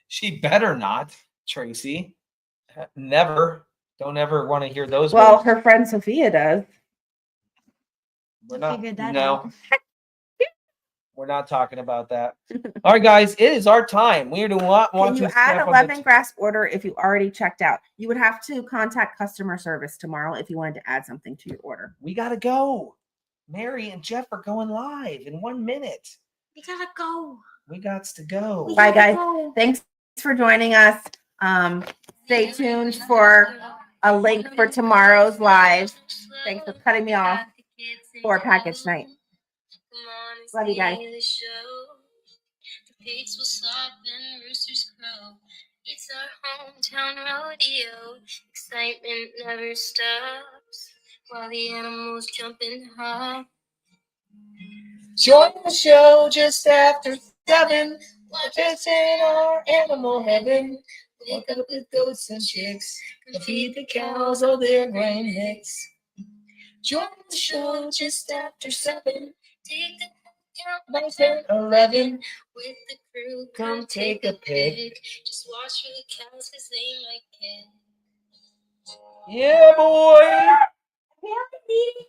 She better not, Tracy. Never. Don't ever want to hear those Well, words. her friend Sophia does. We're not. Figured that No. out. We're not talking about that. All right, guys, it is our time. We do not want Can you to add a step on the lemongrass order if you already checked out? You would have to contact customer service tomorrow if you wanted to add something to your order. We gotta go. Mary and Jeff are going live in 1 minute. We gotta go. We got to go. We Bye, gotta guys. go. Thanks for joining us. Stay tuned for a link for tomorrow's live. Thanks for cutting me off for package night. Love you guys. The pigs will stop and roosters crow. It's our hometown rodeo. Excitement never stops while the animals jump and hop. Join the show just after 7. Watch us in our animal heaven. Wake up with goats and chicks and feed the cows all their grain mix. Join the show just after 7. Take the Count by 10, 11. with the crew. Come take a pic. Just watch for the cows 'cause they might care. Yeah, boy. Happy meeting